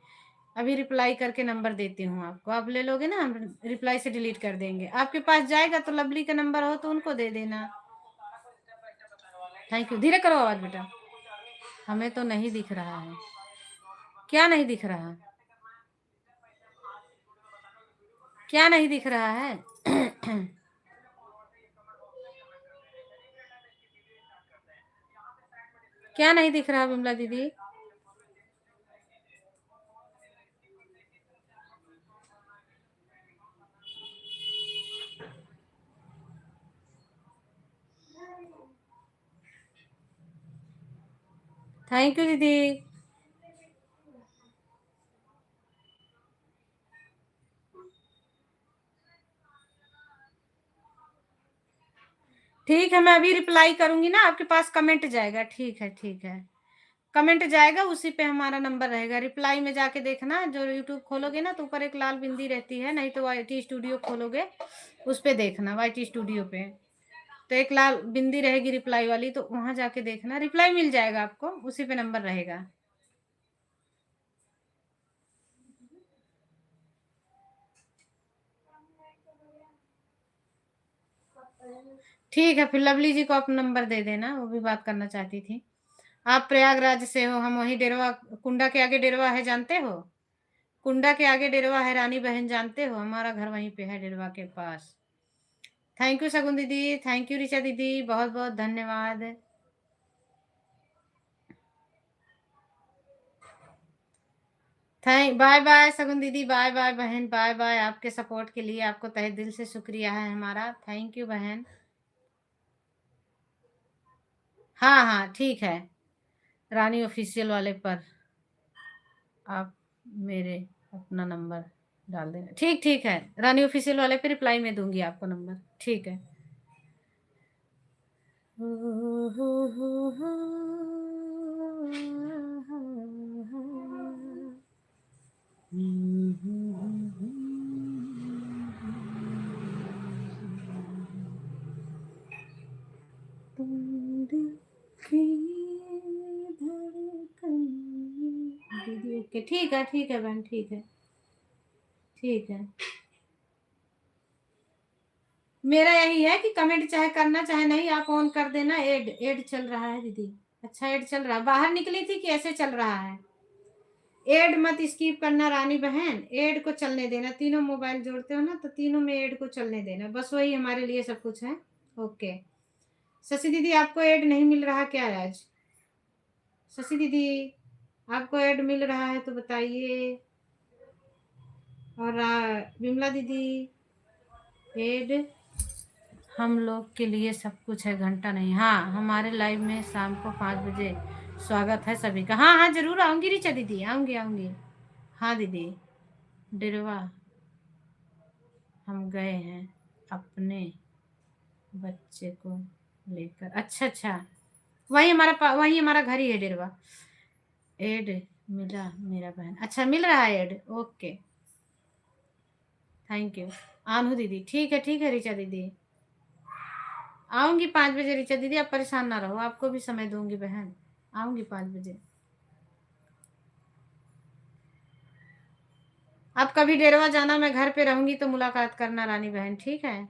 अभी रिप्लाई करके नंबर देती हूँ आपको, आप ले लोगे ना, हम रिप्लाई से डिलीट कर देंगे। आपके पास जाएगा तो लवली का नंबर हो तो उनको दे देना। Thank you. धीरे करो आवाज बेटा, हमें तो नहीं दिख रहा है। क्या नहीं दिख रहा? क्या नहीं दिख रहा है? क्या नहीं दिख रहा विमला दीदी? थैंक यू दीदी। ठीक है, मैं अभी रिप्लाई करूंगी ना, आपके पास कमेंट जाएगा। ठीक है, ठीक है, कमेंट जाएगा, उसी पे हमारा नंबर रहेगा। रिप्लाई में जाके देखना, जो यूट्यूब खोलोगे ना तो ऊपर एक लाल बिंदी रहती है, नहीं तो वाईटी स्टूडियो खोलोगे, उस पे देखना, वाईटी स्टूडियो पे तो एक लाल बिंदी रहेगी रिप्लाई वाली, तो वहां जाके देखना, रिप्लाई मिल जाएगा आपको, उसी पे नंबर रहेगा। ठीक है, फिर लवली जी को आप नंबर दे देना, वो भी बात करना चाहती थी। आप प्रयागराज से हो, हम वही डेरवा, कुंडा के आगे डेरवा है, जानते हो? कुंडा के आगे डेरवा है, रानी बहन जानते हो? हमारा घर वहीं पे है, डेरवा के पास। थैंक यू शगुन दीदी, थैंक यू ऋचा दीदी, बहुत बहुत धन्यवाद। थैंक, बाय बाय शगुन दीदी, बाय बाय बहन, बाय बाय। आपके सपोर्ट के लिए आपको तहे दिल से शुक्रिया है हमारा, थैंक यू बहन। हाँ हाँ ठीक है, रानी ऑफिशियल वाले पर आप मेरे अपना नंबर डाल देना। ठीक ठीक है, रानी ऑफिशियल वाले पे रिप्लाई में दूंगी आपको नंबर, ठीक है। तुम दिल की धड़कन। दीदी ओके, ठीक है बहन, ठीक है, ठीक है। मेरा यही है कि कमेंट चाहे करना चाहे नहीं, आप ऑन कर देना। एड एड चल रहा है दीदी, अच्छा एड चल रहा है, बाहर निकली थी कि ऐसे चल रहा है? एड मत स्किप करना रानी बहन, एड को चलने देना, तीनों मोबाइल जोड़ते हो ना तो तीनों में एड को चलने देना, बस वही हमारे लिए सब कुछ है। ओके। शशि दीदी आपको एड नहीं मिल रहा क्या आज? शशि दीदी आपको ऐड मिल रहा है तो बताइए। और विमला दीदी, ऐड हम लोग के लिए सब कुछ है, घंटा नहीं। हाँ, हमारे लाइव में शाम को 5 बजे स्वागत है सभी का। हाँ हाँ जरूर आऊंगी ऋचा दीदी, आऊंगी आऊंगी। हाँ दीदी, डिरवा हम गए हैं अपने बच्चे को लेकर। अच्छा अच्छा, वही हमारा घर ही है डिरवा। एड मिला मेरा बहन, अच्छा मिल रहा है एड, ओके, थैंक यू। आनू दीदी, ठीक है ऋचा दीदी, आऊंगी 5 बजे। ऋचा दीदी आप परेशान ना रहो, आपको भी समय दूंगी बहन, आऊंगी 5 बजे। आप कभी डेरवा जाना, मैं घर पे रहूंगी तो मुलाकात करना रानी बहन, ठीक है?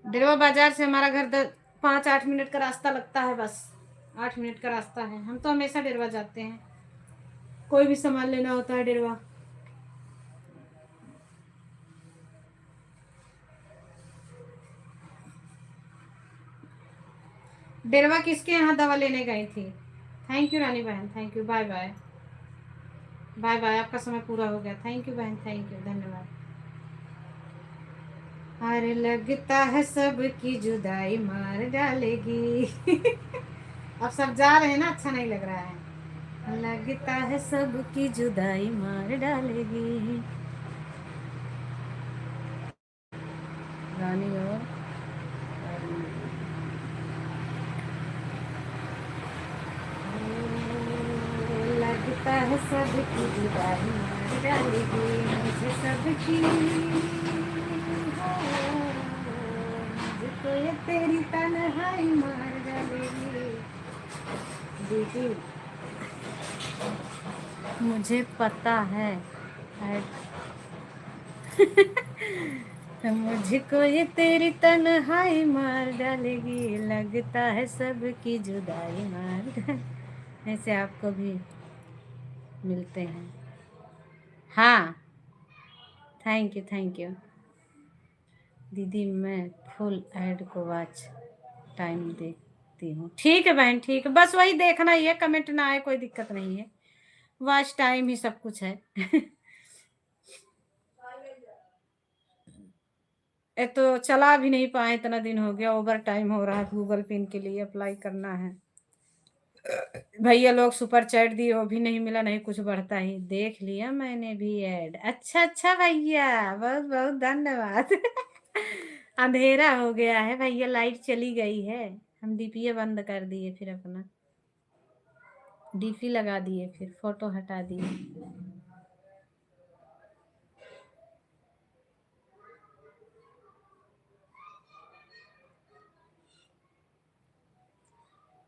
डेरवा बाजार से हमारा घर 5-8 मिनट का रास्ता लगता है, बस 8 मिनट का रास्ता है। हम तो हमेशा डेरवा जाते हैं, कोई भी सामान लेना होता है डेरवा। डेरवा किसके यहाँ दवा लेने गई थी? थैंक यू रानी बहन, thank you, bye bye, bye bye, आपका समय पूरा हो गया। थैंक यू बहन, थैंक यू, धन्यवाद। अरे लगता है सबकी जुदाई मार डालेगी। अब सब जा रहे हैं ना, अच्छा नहीं लग रहा है। लगता है सबकी जुदाई मार डालेगी। रानी और लगता है सबकी जुदाई मार डालेगी, मुझे सबकी मुझको ये तेरी तन्हाई मार डालेगी। दीदी मुझे पता है मुझको ये तेरी तन्हाई मार डालेगी, लगता है सबकी जुदाई मार डालेगी। ऐसे आपको भी मिलते हैं। हाँ, थैंक यू दीदी, मैं फुल ऐड को वॉच टाइम देखती हूँ। ठीक है बहन, ठीक है, बस वही देखना ही है, कमेंट ना आए कोई दिक्कत नहीं है, वॉच टाइम ही सब कुछ है। ये तो चला भी नहीं पाए, इतना दिन हो गया, ओवर टाइम हो रहा है, गूगल पिन के लिए अप्लाई करना है। भैया लोग सुपर चैट दिए, वो भी नहीं मिला, नहीं कुछ बढ़ता ही। देख लिया मैंने भी ऐड। अच्छा अच्छा भैया, बहुत बहुत धन्यवाद। अंधेरा हो गया है भैया, लाइट चली गई है, हम डीपीए बंद कर दिए, फिर अपना डीपी लगा दिए, फिर फोटो हटा दिए।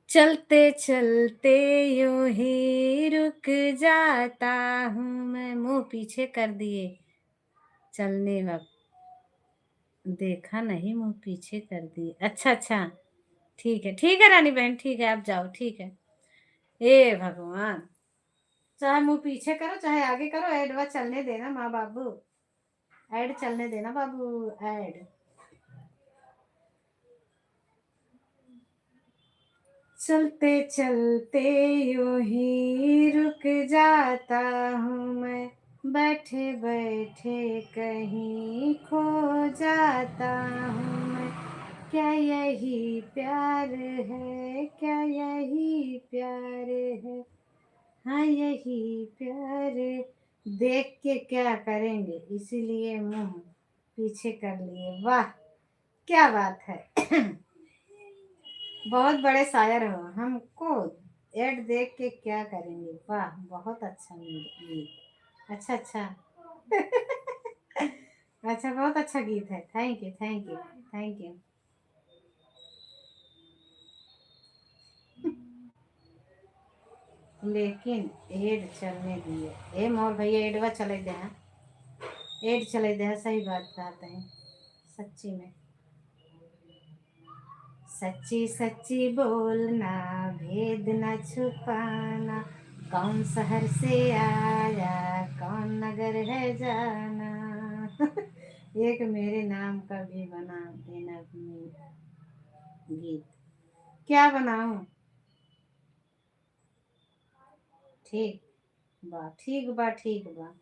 चलते चलते यूं ही रुक जाता हूँ मैं, मुंह पीछे कर दिए चलने वक्त, देखा नहीं, मुंह पीछे कर दिए। अच्छा अच्छा, ठीक है रानी बहन, ठीक है, आप जाओ, ठीक है। हे भगवान, चाहे मुंह पीछे करो चाहे आगे करो, एडवा चलने देना माँ बाबू, ऐड चलने देना बाबू, ऐड। चलते चलते यूं ही रुक जाता हूँ मैं, बैठे बैठे कहीं खो जाता हूँ मैं, क्या यही प्यार है, क्या यही प्यार है, हाँ यही प्यार। देख के क्या करेंगे, इसीलिए मुंह पीछे कर लिए। वाह, क्या बात है। बहुत बड़े शायर हो, हमको एड देख के क्या करेंगे। वाह, बहुत अच्छा गीत। अच्छा अच्छा। अच्छा, बहुत अच्छा गीत है, thank you thank you thank you. लेकिन एड चलने दिए, ए मोर भैया, एडवा चले दे हैं, एड चले दे हैं, सही बात कहते हैं, सच्ची में। सच्ची सच्ची बोलना, भेद न छुपाना, कौन शहर से आया, कौन नगर है जाना। एक मेरे नाम का भी बना देना गीत। क्या बनाऊं? ठीक बा, ठीक बा, ठीक बा।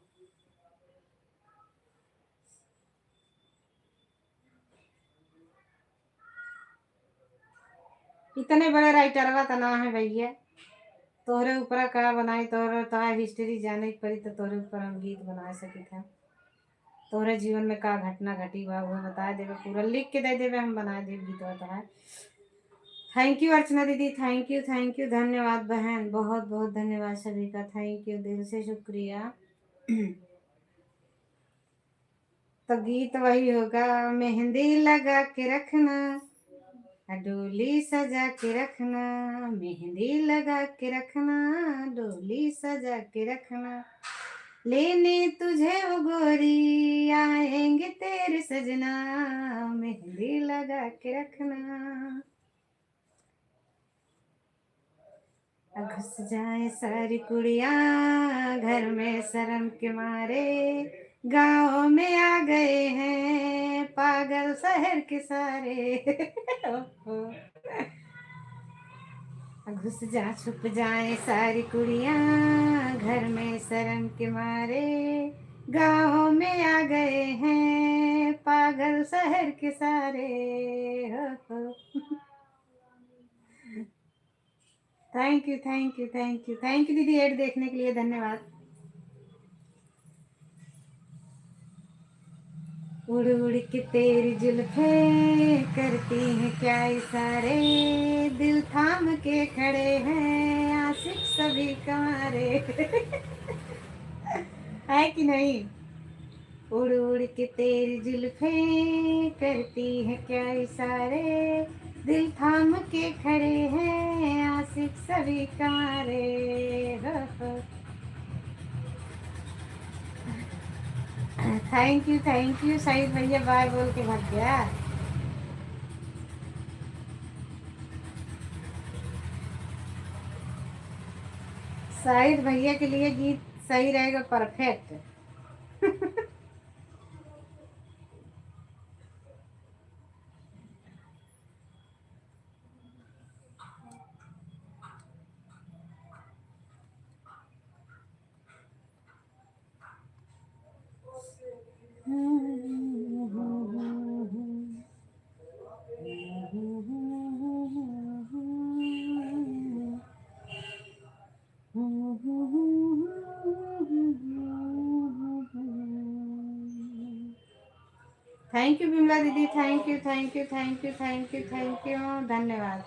इतने बड़े राइटरवा तो ना है भैया, तोहरे ऊपर का बनाई, तोहरे तो हिस्ट्री जाने की पड़ी, तो तोहरे ऊपर हम गीत बना सकी था। तोहरे जीवन में का घटना घटी बा वो बता देवे, पूरा लिख के दे देवे, हम बना देव गीत तो। थैंक यू अर्चना दीदी, थैंक यू धन्यवाद बहन, बहुत बहुत धन्यवाद सभी का, थैंक यू, दिल से शुक्रिया। तो गीत वही होगा, मेहंदी लगा के रखना, डोली सजा के रखना, मेहंदी लगा के रखना, डोली सजा के रखना, लेने तुझे वो गोरी आएंगे तेरे सजना, मेहंदी लगा के रखना। घुस जाए सारी कुड़ियाँ घर में शर्म के मारे, गाँव में आ गए हैं पागल शहर के सारे। घुस जा छुप जाए सारी कुड़ियाँ घर में शर्म के मारे, गाँव में आ गए हैं पागल शहर के सारे। हो। थैंक यू दीदी, एड देखने के लिए धन्यवाद। उड़ उड़ के तेरी जुल्फे करती हैं क्या इशारे, दिल थाम के खड़े हैं आशिक सभी कमारे। है कि नहीं? उड़ उड़ के तेरी जुल्फे करती हैं क्या इशारे, दिल थाम के खड़े हैं आशिक सभी कमारे। हो। थैंक यू सईद भैया, बाय बोल के भाग गया। शाहिद भैया के लिए गीत सही रहेगा, परफेक्ट। थैंक यू बिमला दीदी, thank you thank you thank you thank you thank you, धन्यवाद।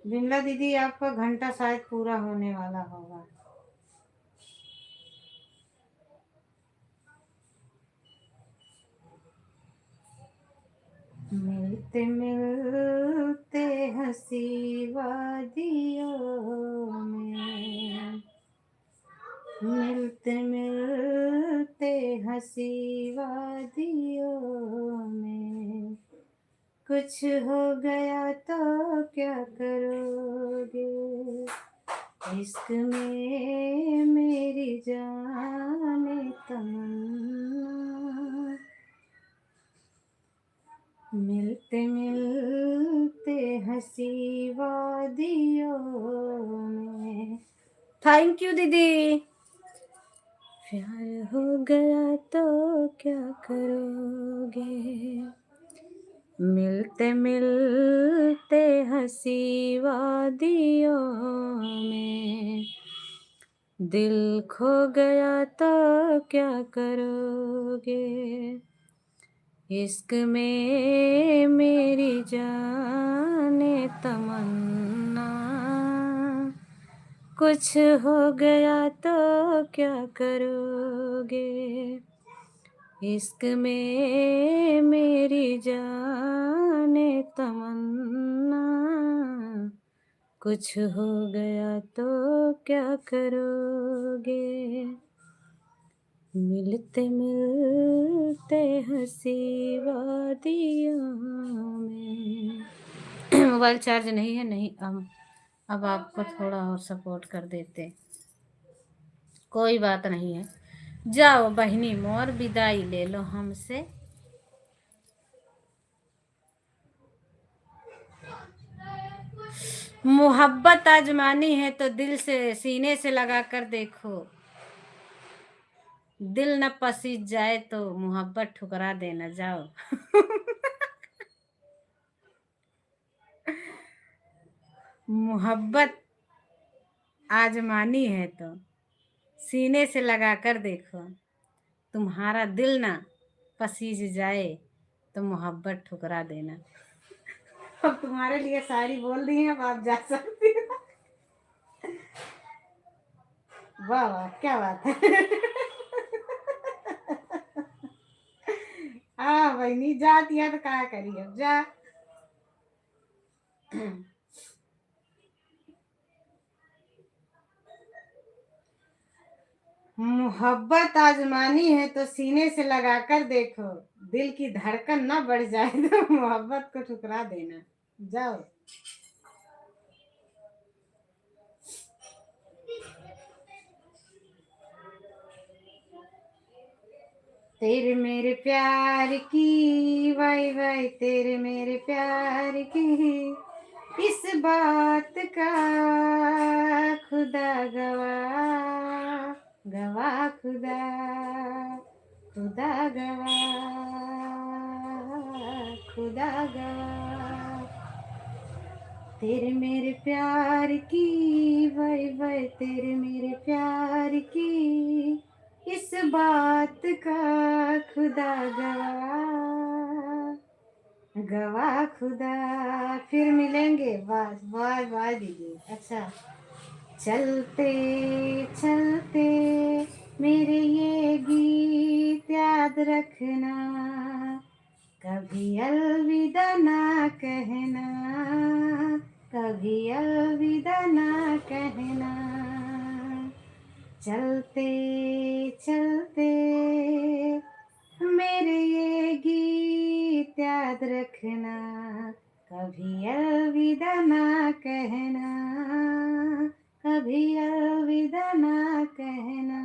बिमला दीदी आपका घंटा शायद पूरा होने वाला होगा। मिलते मिलते हंसी वादियों में, मिलते मिलते हंसी वादियों में, कुछ हो गया तो क्या करोगे, इश्क में मेरी जाने तमन्ना, मिलते मिलते हंसी वादियों में। थैंक यू दीदी। प्यार हो गया तो क्या करोगे, मिलते मिलते हंसी वादियों में, दिल खो गया तो क्या करोगे, इश्क में मेरी जाने तमन्ना, कुछ हो गया तो क्या करोगे, इश्क में मेरी जाने तमन्ना, कुछ हो गया तो क्या करोगे, मिलते मिलते हंसी वादियों में। मोबाइल चार्ज नहीं है, नहीं अब आपको थोड़ा और सपोर्ट कर देते, कोई बात नहीं है। जाओ बहनी मोर विदाई ले लो हमसे। मोहब्बत आजमानी है तो दिल से सीने से लगा कर देखो, दिल न पसीज जाए तो मोहब्बत ठुकरा देना। जाओ। मोहब्बत आजमानी है तो सीने से लगा कर देखो, तुम्हारा दिल ना पसीज जाए तो मोहब्बत ठुकरा देना। अब तुम्हारे लिए सारी बोल दी है, अब आप जा सकती हो। वाह वाह, क्या बात है। हाँ बहनी, जाती है तो क्या करी, अब जा। मोहब्बत आजमानी है तो सीने से लगाकर देखो, दिल की धड़कन ना बढ़ जाए तो मोहब्बत को ठुकरा देना। जाओ। तेरे मेरे प्यार की, वाई वाई तेरे मेरे प्यार की, इस बात का खुदा गवाह, गवाह खुदा, खुदा गवाह, खुदा गवाह, तेरे मेरे प्यार की, वाई वाई तेरे मेरे प्यार की, इस बात का खुदा गवाह, गवाह खुदा। फिर मिलेंगे। वाह वाह वाह दीदी, अच्छा। चलते चलते मेरे ये गीत याद रखना, कभी अलविदा ना कहना, कभी अलविदा ना कहना, चलते चलते मेरे ये गीत याद रखना, कभी अलविदा ना कहना, कभी अलविदा ना कहना।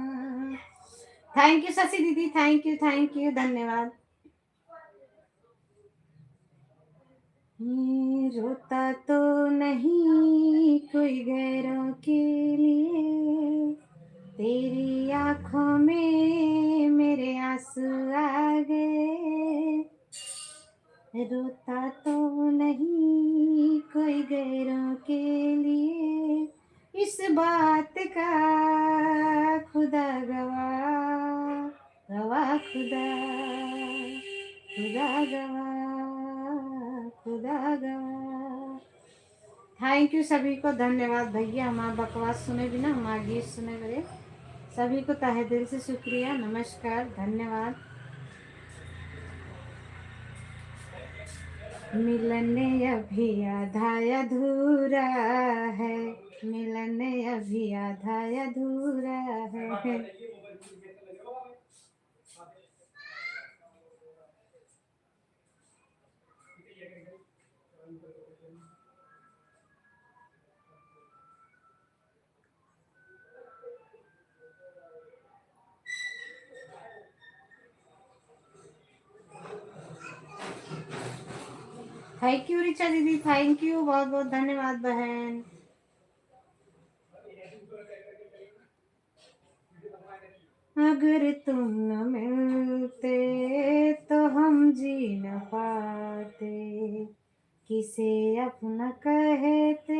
थैंक यू शशि दीदी, थैंक यू धन्यवाद। रोता तो नहीं कोई गैरों के लिए, तेरी आंखों में मेरे आंसू आ गए, रोता तो नहीं कोई गैरों के लिए इस बात का खुदा गवाह, गवाह खुदा, खुदा गवाह, खुदा गवाह। थैंक यू सभी को, धन्यवाद भैया हमारा बकवास सुने बिना, हमारा गीत सुने बड़े सभी को तहे दिल से शुक्रिया, नमस्कार, धन्यवाद। मिलन अभी आधा अधूरा है, मिलन अभी आधा अधूरा है। थैंक यू रिचा दीदी, थैंक यू, बहुत बहुत धन्यवाद बहन। अगर तुम न मिलते तो हम जी न पाते, किसे अपना कहते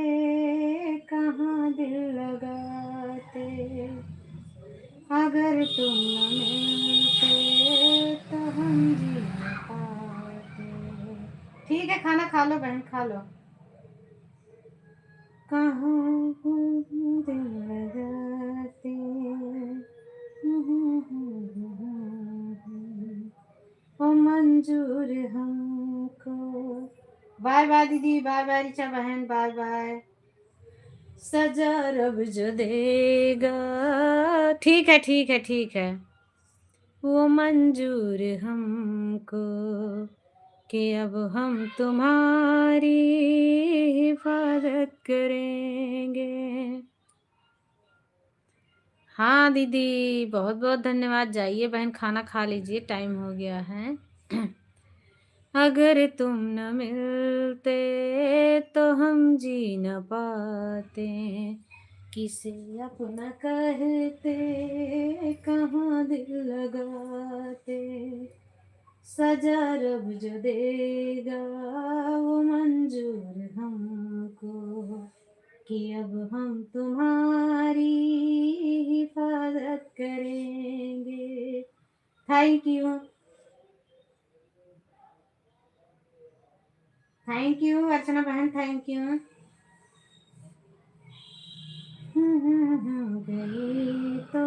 कहाँ दिल लगाते। अगर तुम न मिलते तो हम जी न पाते। ठीक है, खाना खा लो बहन, खा लो। कहाँ दिल लगाते। ओ मंजूर हमको। बाय बाय दीदी, बाय बाय रिचा बहन, बाय बाय। सजा रब जो देगा, ठीक है ठीक है ठीक है, वो मंजूर हमको कि अब हम तुम्हारी हिफाजत करेंगे। हाँ दीदी, बहुत बहुत धन्यवाद। जाइए बहन, खाना खा लीजिए, टाइम हो गया है। अगर तुम न मिलते तो हम जी न पाते, किसे अपना कहते कहाँ दिल लगाते। सजा रब जो देगा वो मंजूर हमको कि अब हम तुम्हारी हिफाजत करेंगे। थैंक यू, थैंक यू अर्चना बहन, थैंक यू। गई तो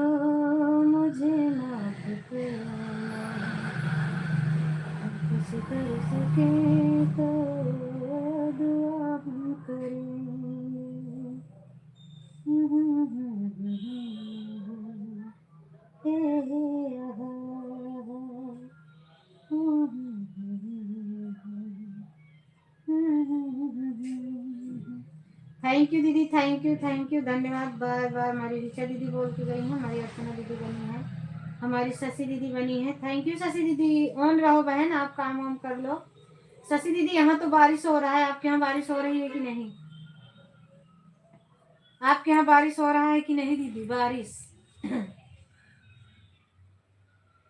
मुझे माफ करना, कुछ कर सके तो दुआ हम करेंगे। हे हे आहा, थैंक यू दीदी, थैंक यू, धन्यवाद, बाय बाय। हमारी ऋचा दीदी बोल के गई है, हमारी अर्चना दीदी बनी है, हमारी शशि दीदी बनी है। थैंक यू शशि दीदी, ऑन रहो बहन, आप काम वाम कर लो। शशि दीदी यहाँ तो बारिश हो रहा है, आपके यहाँ बारिश हो रही है कि नहीं? आपके यहाँ बारिश हो रहा है कि नहीं दीदी, बारिश?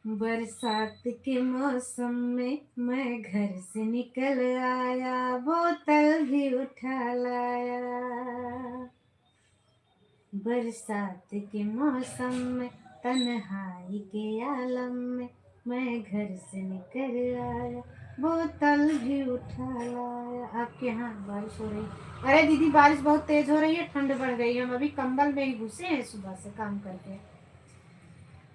बरसात के मौसम में मैं घर से निकल आया, बोतल भी उठा लाया। बरसात के मौसम में तन्हाई के आलम में मैं घर से निकल आया, बोतल भी उठा लाया। आपके यहाँ बारिश हो रही? अरे दीदी बारिश बहुत तेज हो रही है, ठंड बढ़ गई है, हम अभी कंबल में ही घुसे हैं सुबह से काम करके।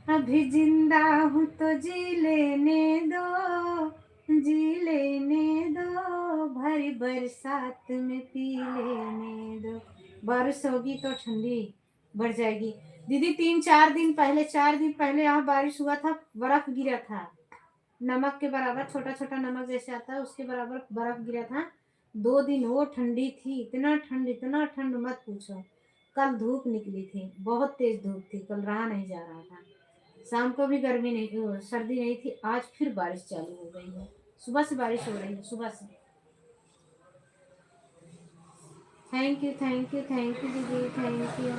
अभी जिंदा हूँ तो जी लेने दो, जी लेने दो, भरी बरसात में पी लेने दो। बारिश होगी तो ठंडी बढ़ जाएगी। दीदी 3-4 दिन पहले, 4 दिन पहले यहाँ बारिश हुआ था, बर्फ गिरा था, नमक के बराबर, छोटा छोटा नमक जैसे आता है उसके बराबर बर्फ गिरा था। 2 दिन वो ठंडी थी, इतना ठंड, इतना ठंड मत पूछो। कल धूप निकली थी, बहुत तेज धूप थी, कल रहा नहीं जा रहा था। शाम को भी गर्मी नहीं, सर्दी नहीं थी। आज फिर बारिश चालू हो गई है, सुबह से बारिश हो रही है, सुबह से। थैंक यू दीदी, थैंक यू।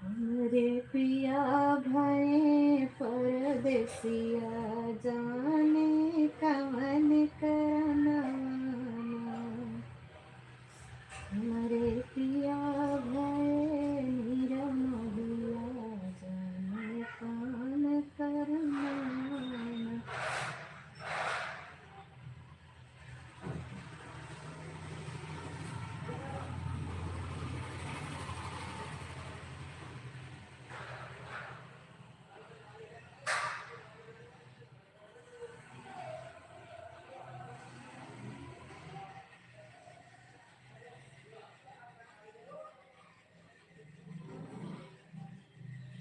हमरे पिया भये पर परदेसिया जाने कवन करनवा हमारे पिया भये निरमोहिया जाने कवन करनवा।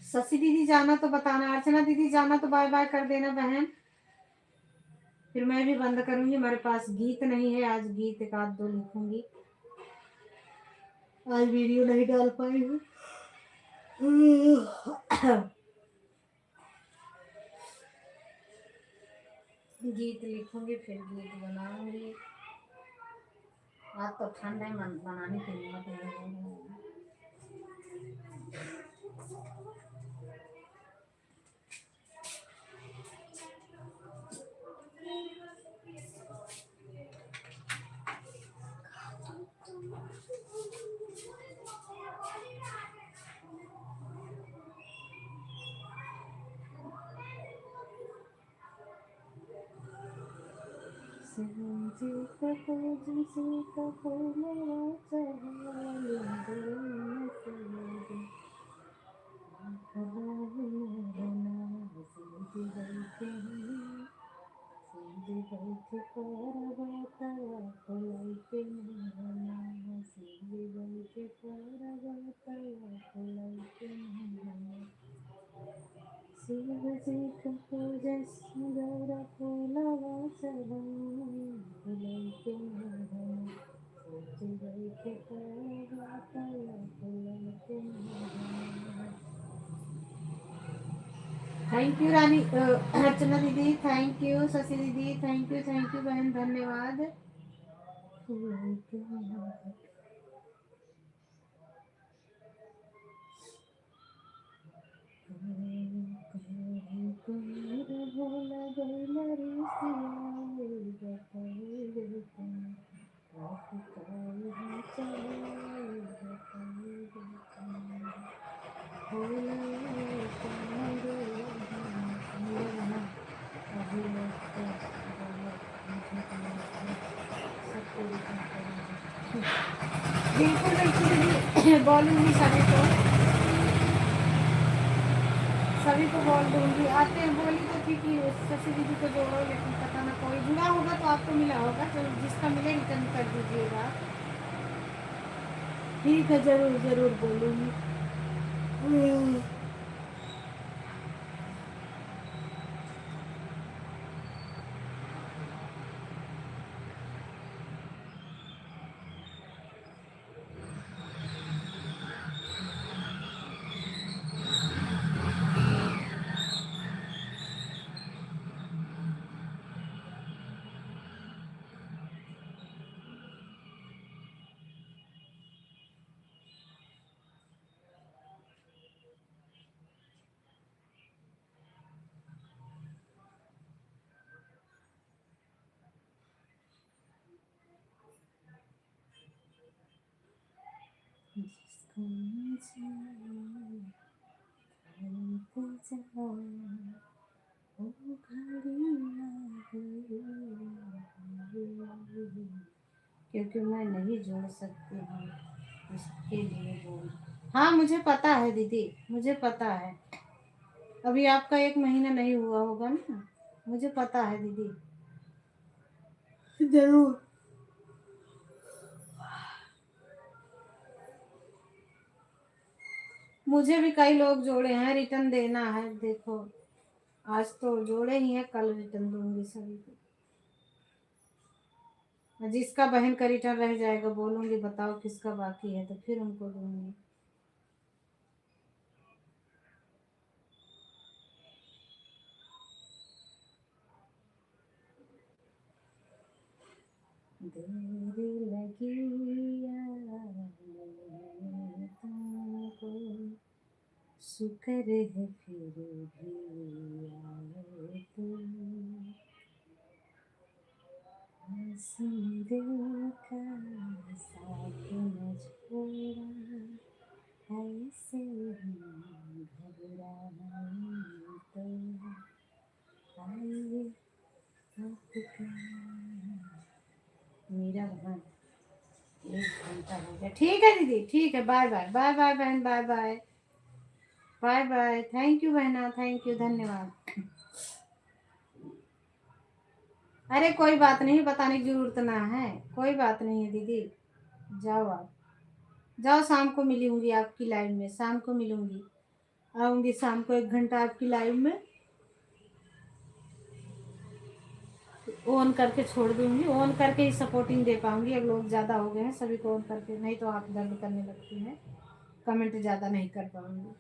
शशि दीदी जाना तो बताना, अर्चना दीदी जाना तो बाय बाय कर देना बहन। फिर मैं भी बंद करूंगी, मेरे पास गीत नहीं है आज, गीत एक आध दो लिखूंगी, आज वीडियो नहीं डाल पाई हूँ। गीत लिखूंगी फिर गीत बनाऊंगी। आज तो ठंड है, बनाने की हिम्मत नहीं है। थैंक यू रानी अर्चना दीदी, थैंक यू शशि दीदी, थैंक यू बहन, धन्यवाद। बिल्कुल बिल्कुल बोलूंगी सभी को बोल दूंगी। आते हैं बोली तो ठीक ही शशि दीदी को जोड़ो, लेकिन पता ना कोई जुड़ा होगा तो आपको मिला होगा, तो जिसका मिले रिटर्न कर दीजिएगा। ठीक है, जरूर जरूर बोलूंगी। क्योंकि मैं नहीं जोड़ सकती हूँ इसके लिए बोल। हाँ मुझे पता है दीदी, मुझे पता है, अभी आपका 1 महीना नहीं हुआ होगा ना, मुझे पता है दीदी, जरूर। मुझे भी कई लोग जोड़े हैं, रिटर्न देना है, देखो आज तो जोड़े ही हैं, कल रिटर्न दूंगी सभी को। जिसका बहन का रिटर्न रह जाएगा बोलूंगी बताओ किसका बाकी है, तो फिर उनको दूंगी। देर लगी तुमको, शुक्र है फिर भी सुन दिल का साथ न छोड़ा, ऐसे ही घबराए तो आइए आपका मेरा वहाँ 1 घंटा हो गया। ठीक है दीदी, ठीक है, बाय बाय, बाय बाय बहन, bye bye, bye bye, thank you बहना, थैंक यू, धन्यवाद। अरे कोई बात नहीं, बताने की जरूरत ना है, कोई बात नहीं है दीदी। जाओ आप, जाओ, शाम को मिलूंगी आपकी लाइव में, शाम को मिलूंगी, आऊंगी शाम को 1 घंटा आपकी लाइव में, ऑन करके छोड़ दूंगी, ऑन करके ही सपोर्टिंग दे पाऊंगी। अब लोग ज़्यादा हो गए हैं, सभी को ऑन करके, नहीं तो आप दर्द करने लगती हैं, कमेंट ज़्यादा नहीं कर पाऊंगी।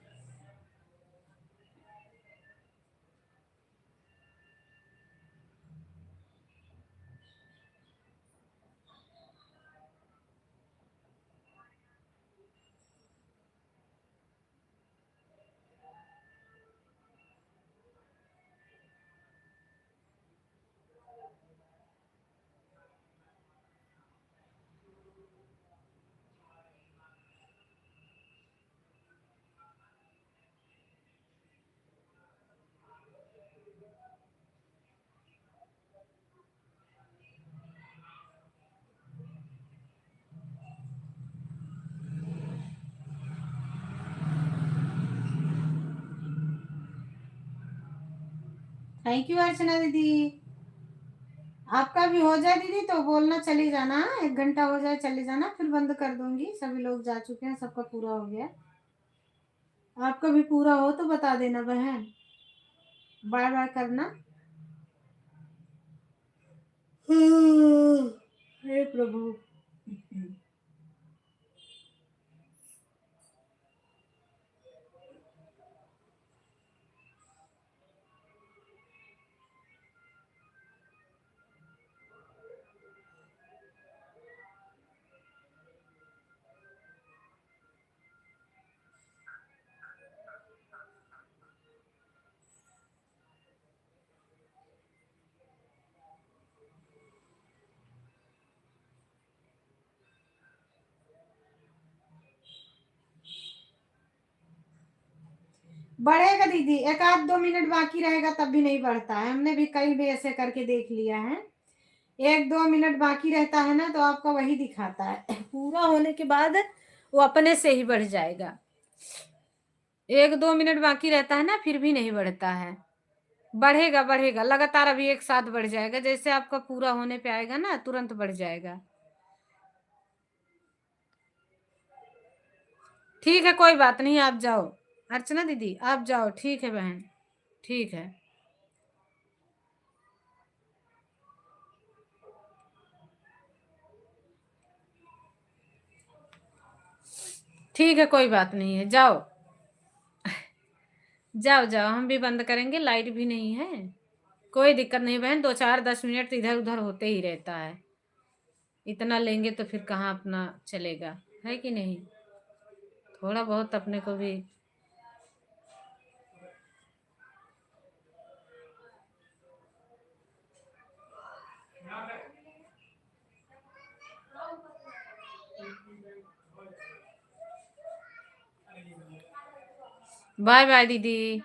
थैंक यू अर्चना दीदी। आपका भी हो जाए दीदी तो बोलना, चली जाना, 1 घंटा हो जाए चले जाना, फिर बंद कर दूंगी। सभी लोग जा चुके हैं, सबका पूरा हो गया। आपका भी पूरा हो तो बता देना बहन, बाय बाय करना। हे प्रभु। बढ़ेगा दीदी, 1 आध 2 मिनट बाकी रहेगा तब भी नहीं बढ़ता है, हमने भी कई भी ऐसे करके देख लिया है। 1 2 मिनट बाकी रहता है ना तो आपका वही दिखाता है, पूरा होने के बाद वो अपने से ही बढ़ जाएगा। 1 2 मिनट बाकी रहता है ना, फिर भी नहीं बढ़ता है। बढ़ेगा बढ़ेगा लगातार, अभी एक साथ बढ़ जाएगा, जैसे आपका पूरा होने पे आएगा ना तुरंत बढ़ जाएगा। ठीक है, कोई बात नहीं, आप जाओ अर्चना दीदी, आप जाओ, ठीक है बहन, ठीक है, ठीक है, कोई बात नहीं है, जाओ, जाओ जाओ, हम भी बंद करेंगे, लाइट भी नहीं है। कोई दिक्कत नहीं बहन, 2 4 10 मिनट इधर उधर होते ही रहता है, इतना लेंगे तो फिर कहाँ अपना चलेगा, है कि नहीं। थोड़ा बहुत अपने को भी। बाय बाय दीदी।